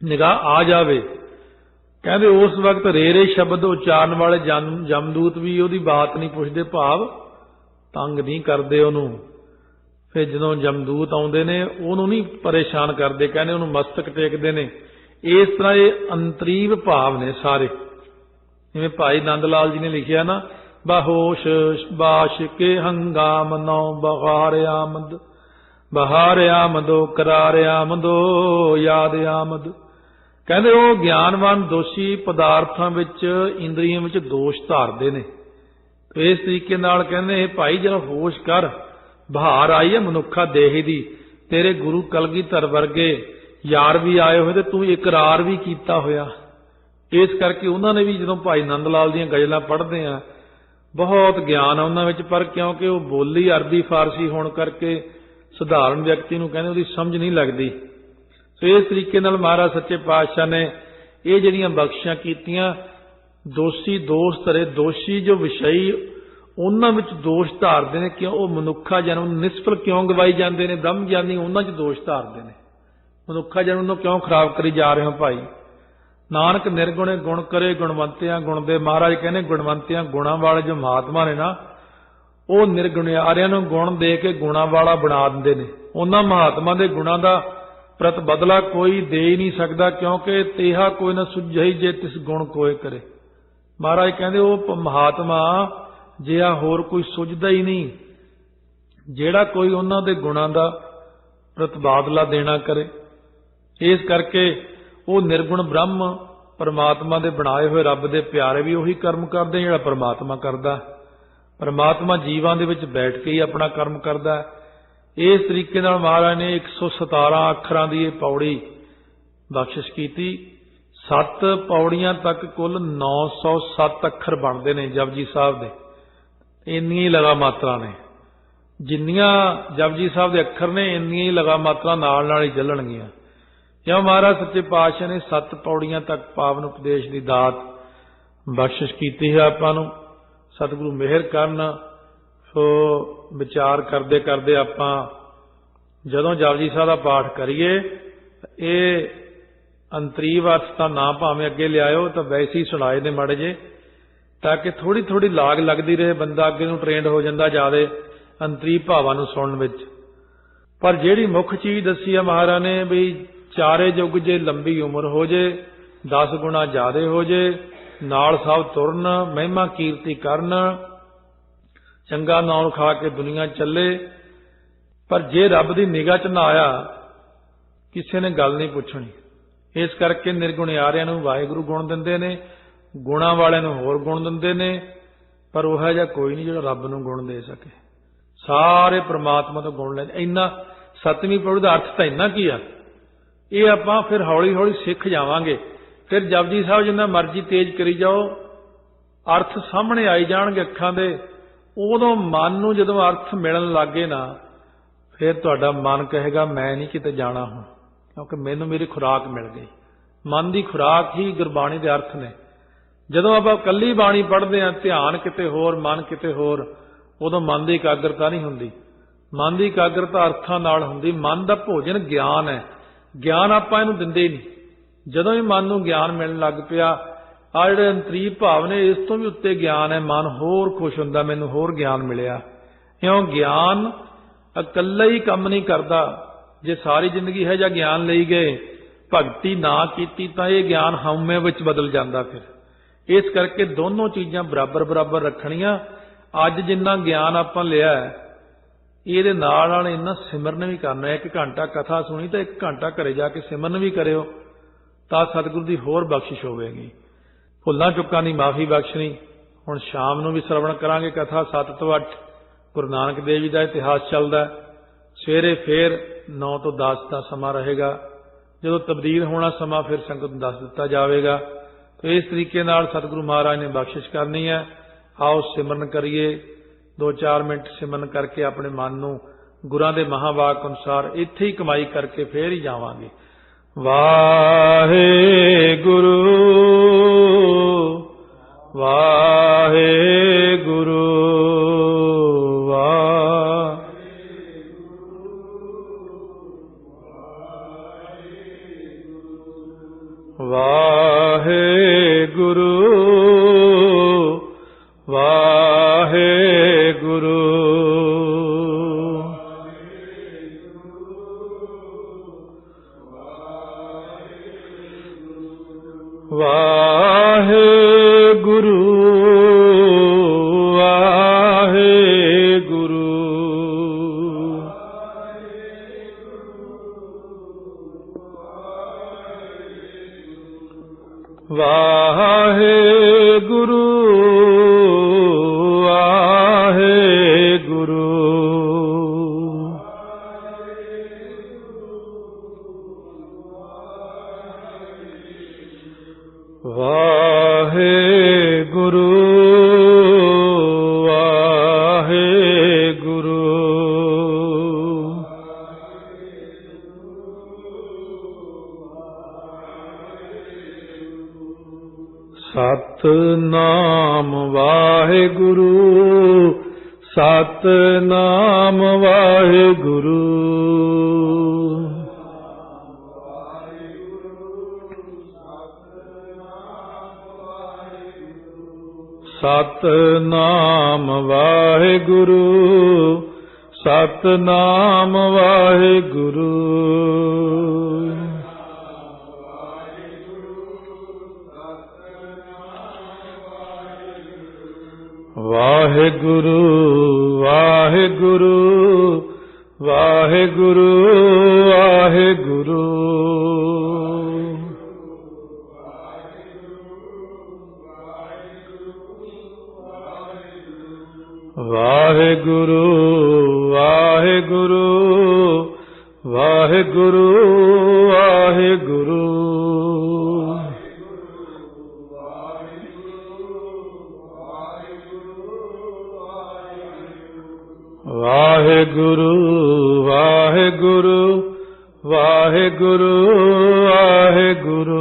ਨਿਗਾਹ ਆ ਜਾਵੇ। ਕਹਿੰਦੇ ਉਸ ਵਕਤ ਰੇਰੇ ਸ਼ਬਦ ਉਚਾਰਨ ਵਾਲੇ ਜਮਦੂਤ ਵੀ ਉਹਦੀ ਬਾਤ ਨਹੀਂ ਪੁੱਛਦੇ, ਭਾਵ ਤੰਗ ਨਹੀਂ ਕਰਦੇ ਉਹਨੂੰ। ਫਿਰ ਜਦੋਂ ਜਮਦੂਤ ਆਉਂਦੇ ਨੇ ਉਹਨੂੰ ਨਹੀਂ ਪਰੇਸ਼ਾਨ ਕਰਦੇ, ਕਹਿੰਦੇ ਉਹਨੂੰ ਮਸਤਕ ਟੇਕਦੇ ਨੇ। ਇਸ ਤਰ੍ਹਾਂ ਇਹ ਅੰਤਰੀਵ ਭਾਵ ਨੇ ਸਾਰੇ। ਜਿਵੇਂ ਭਾਈ ਨੰਦ ਲਾਲ ਜੀ ਨੇ ਲਿਖਿਆ ਨਾ, ਬਾਹੋਸ਼ ਬਾਸ਼ ਕੇ ਹੰਗਾਮ ਨੌ ਬਹਾਰ ਆਮਦ, ਬਹਾਰ ਆਮਦੋ ਕਰਾਰ ਆਮਦੋ ਯਾਦ ਆਮਦ। ਕਹਿੰਦੇ ਉਹ ਗਿਆਨਵਾਨ ਦੋਸ਼ੀ ਪਦਾਰਥਾਂ ਵਿੱਚ, ਇੰਦਰੀਆਂ ਵਿੱਚ ਦੋਸ਼ ਧਾਰਦੇ ਨੇ। ਇਸ ਤਰੀਕੇ ਨਾਲ ਕਹਿੰਦੇ ਭਾਈ ਜਰਾ ਹੋਸ਼ ਕਰ, ਬਹਾਰ ਆਈ ਹੈ ਮਨੁੱਖਾ ਦੇਹ ਦੀ। ਤੇਰੇ ਗੁਰੂ ਕਲਗੀਧਰ ਵਰਗੇ ਯਾਰ ਵੀ ਆਏ ਹੋਏ ਤੇ ਤੂੰ ਇਕਰਾਰ ਵੀ ਕੀਤਾ ਹੋਇਆ। ਇਸ ਕਰਕੇ ਉਹਨਾਂ ਨੇ ਵੀ ਜਦੋਂ ਭਾਈ ਨੰਦ ਲਾਲ ਦੀਆਂ ਗਜ਼ਲਾਂ ਪੜ੍ਹਦੇ ਆ ਬਹੁਤ ਗਿਆਨ ਆ ਉਹਨਾਂ ਵਿੱਚ, ਪਰ ਕਿਉਂਕਿ ਉਹ ਬੋਲੀ ਅਰਬੀ ਫਾਰਸੀ ਹੋਣ ਕਰਕੇ ਸਧਾਰਨ ਵਿਅਕਤੀ ਨੂੰ ਕਹਿੰਦੇ ਉਹਦੀ ਸਮਝ ਨਹੀਂ ਲੱਗਦੀ। ਸੋ ਇਸ ਤਰੀਕੇ ਨਾਲ ਮਹਾਰਾਜ ਸੱਚੇ ਪਾਤਸ਼ਾਹ ਨੇ ਇਹ ਜਿਹੜੀਆਂ ਬਖਸ਼ਿਸ਼ਾਂ ਕੀਤੀਆਂ, ਦੋਸ਼ੀ ਦੋਸ਼ ਧਰੇ, ਦੋਸ਼ੀ ਜੋ ਵਿਸ਼ਈ ਉਹਨਾਂ ਵਿੱਚ ਦੋਸ਼ ਧਾਰਦੇ ਨੇ। ਕਿਉਂ? ਉਹ ਮਨੁੱਖਾ ਜਨਮ ਨਿਸਫਲ ਕਿਉਂ ਗਵਾਈ ਜਾਂਦੇ ਨੇ? ਬ੍ਰਹਮ ਗਿਆਨੀ ਉਹਨਾਂ 'ਚ ਦੋਸ਼ ਧਾਰਦੇ ਨੇ। ਮਨੁੱਖਾ ਜਨਮ ਨੂੰ ਕਿਉਂ ਖਰਾਬ ਕਰੀ ਜਾ ਰਹੇ ਹੋ ਭਾਈ? ਨਾਨਕ ਨਿਰਗੁਣੇ ਗੁਣ ਕਰੇ ਗੁਣਵੰਤਿਆਂ ਗੁਣ ਦੇ। ਮਹਾਰਾਜ ਕਹਿੰਦੇ ਗੁਣਵੰਤਿਆਂ ਗੁਣਾਂ ਵਾਲੇ ਜੋ ਮਹਾਤਮਾ ਨੇ ਨਾ, ਉਹ ਨਿਰਗੁਣਿਆਰਿਆਂ ਨੂੰ ਗੁਣ ਦੇ ਕੇ ਗੁਣਾਂ ਵਾਲਾ ਬਣਾ ਦਿੰਦੇ ਨੇ। ਉਹਨਾਂ ਮਹਾਤਮਾ ਦੇ ਗੁਣਾਂ ਦਾ ਪ੍ਰਤ ਬਦਲਾ ਕੋਈ ਦੇ ਹੀ ਨਹੀਂ ਸਕਦਾ, ਕਿਉਂਕਿ ਤੇਹਾ ਕੋਈ ਨਾ ਸੁਝਈ ਜੇ ਤਿਸ ਗੁਣ ਕੋਏ ਕਰੇ। ਮਹਾਰਾਜ ਕਹਿੰਦੇ ਉਹ ਮਹਾਤਮਾ ਜਿਹਾ ਹੋਰ ਕੋਈ ਸੁਝਦਾ ਹੀ ਨਹੀਂ ਜਿਹੜਾ ਕੋਈ ਉਹਨਾਂ ਦੇ ਗੁਣਾਂ ਦਾ ਪ੍ਰਤਿਬਾਦਲਾ ਦੇਣਾ ਕਰੇ। ਇਸ ਕਰਕੇ ਉਹ ਨਿਰਗੁਣ ਬ੍ਰਹਮ ਪਰਮਾਤਮਾ ਦੇ ਬਣਾਏ ਹੋਏ ਰੱਬ ਦੇ ਪਿਆਰੇ ਵੀ ਉਹੀ ਕਰਮ ਕਰਦੇ ਜਿਹੜਾ ਪਰਮਾਤਮਾ ਕਰਦਾ। ਪਰਮਾਤਮਾ ਜੀਵਾਂ ਦੇ ਵਿੱਚ ਬੈਠ ਕੇ ਹੀ ਆਪਣਾ ਕਰਮ ਕਰਦਾ। इस तरीके नाल महाराज ने 117 अखरां दी ये पौड़ी बख्शिश कीती। 7 पौड़ियां तक कुल 907 अखर बनते ने जपजी साहब दे। इन्नी लगा मात्रा ने, जिन्नियां जपजी साहब दे अखर ने इन्नी लगा मात्रा नाल नाल ही चलणगियां। क्यों महाराज सच्चे पातशाह ने 7 पौड़ियां तक पावन उपदेश की दात बख्शिश की है। आपां नूं सतगुरु मेहर करन। सो विचार करते करते आपां जदों जपजी साहब का पाठ करिए, ये अंतरीव अर्थ का ना भावें अगे लियाओ तो वैसे ही सुनाए ने माड़े जे, ताकि थोड़ी थोड़ी लाग लगती रहे, बंदा अगे नूं ट्रेंड हो जाता ज्यादा अंतरीव भावां नूं सुणन विच। पर जिहड़ी मुख चीज दसी है महाराज ने भी चारे युग जे लंबी उम्र हो जे, 10 गुणा ज्यादा हो जे, नाल साहब तुरन, महिमा कीर्ति करन, चंगा नाम खा के दुनिया चले। पर जे रब की निगाह च ना आया किसी ने गल नहीं पुछनी। इस करके निर्गुणियारियां नूं वाहिगुरु गुण दिंदे ने, गुणा वालियां नूं होर गुण दिंदे ने, पर उह जिहा कोई नहीं जिहड़ा रब नूं गुण दे सके। सारे परमात्मा तो गुण लैंदे। इन्ना 7वीं पौड़ी दा अर्थ तां इन्ना की आ, ये आपां फिर हौली हौली सिख जावांगे। फिर जपजी साहब जिन्ना मर्जी तेज करी जाओ, अर्थ सामने आई जाणगे अखां दे। उदों मन नूं जदों अर्थ मिलण लागे ना, फिर तुहाडा मन कहेगा मैं नहीं किते जाना हूं, क्योंकि मैनूं मेरी खुराक मिल गई। मन की खुराक ही गुरबाणी दे अर्थ ने। जदों आपां कल्ली बाणी पढ़दे हां, ध्यान किते होर, मन किते होर, उदों मन की एकाग्रता नहीं हुंदी। मन की एकाग्रता अर्थां नाल हुंदी। मन दा भोजन ज्ञान है। ज्ञान आपां इहनूं दिंदे नहीं। जदों ही मन नूं ज्ञान मिलण लग पिया, आ जिहड़े अंतरीव भाव ने, इस तों भी उत्ते ज्ञान है, मन होर खुश हुंदा, मैनूं होर ज्ञान मिलिया। क्यों ज्ञान इकल्ला ही काम नहीं करता। जे सारी जिंदगी है जां ज्ञान लई गए, भगती ना कीती तां इह ज्ञान हउमे विच बदल जांदा। फिर इस करके दोनों चीज़ां बराबर बराबर रखणियां। अज जिन्ना ज्ञान आपां लिया, ਇਹਦੇ ਨਾਲ ਨਾਲ ਇਹਨਾਂ ਸਿਮਰਨ ਵੀ ਕਰਨਾ। 1 ਘੰਟਾ कथा सुनी तो 1 घंटा घरे जाके सिमरन भी करियो, ਤਾਂ सतगुरु की होर बख्शिश होवेगी। भुल्लां चुक्कां दी माफ़ी बख्शनी। हुण शाम नूं भी श्रवण करांगे कथा 7 ਤੋਂ 8। गुरु नानक देव जी का इतिहास चलदा। सवेरे फिर 9 ਤੋਂ 10 का समा रहेगा। जदों तब्दील होना समा फिर संगत नूं दस दिता जाएगा। तो इस तरीके नाल सतगुरु महाराज ने बख्शिश करनी है। आओ सिमरन करिए। 2-4 मिनट सिमरन करके अपने मन नूं गुरां दे महावाक अनुसार इत्थे ही कमाई करके फिर ही जावांगे। वाहेगुरु वाहेगुरु वाहेगुरु वाहेगुरु वाहेगुरु वाहेगुरु वाहेगुरु वाहेगुरु वाहेगुरु वाहेगुरु सतनाम वाहेगुरु सतनाम वाहेगुरु सतनाम वाहेगुरु सतनाम वाहेगुरु वाहेगुरु वाहेगुरु वाहेगुरु वाहेगुरु वाहेगुरु वाहेगुरु ਵਾਹਿਗੁਰੂ ਵਾਹਿਗੁਰੂ ਵਾਹਿਗੁਰੂ ਵਾਹਿਗੁਰੂ ਵਾਹਿਗੁਰੂ ਵਾਹਿਗੁਰੂ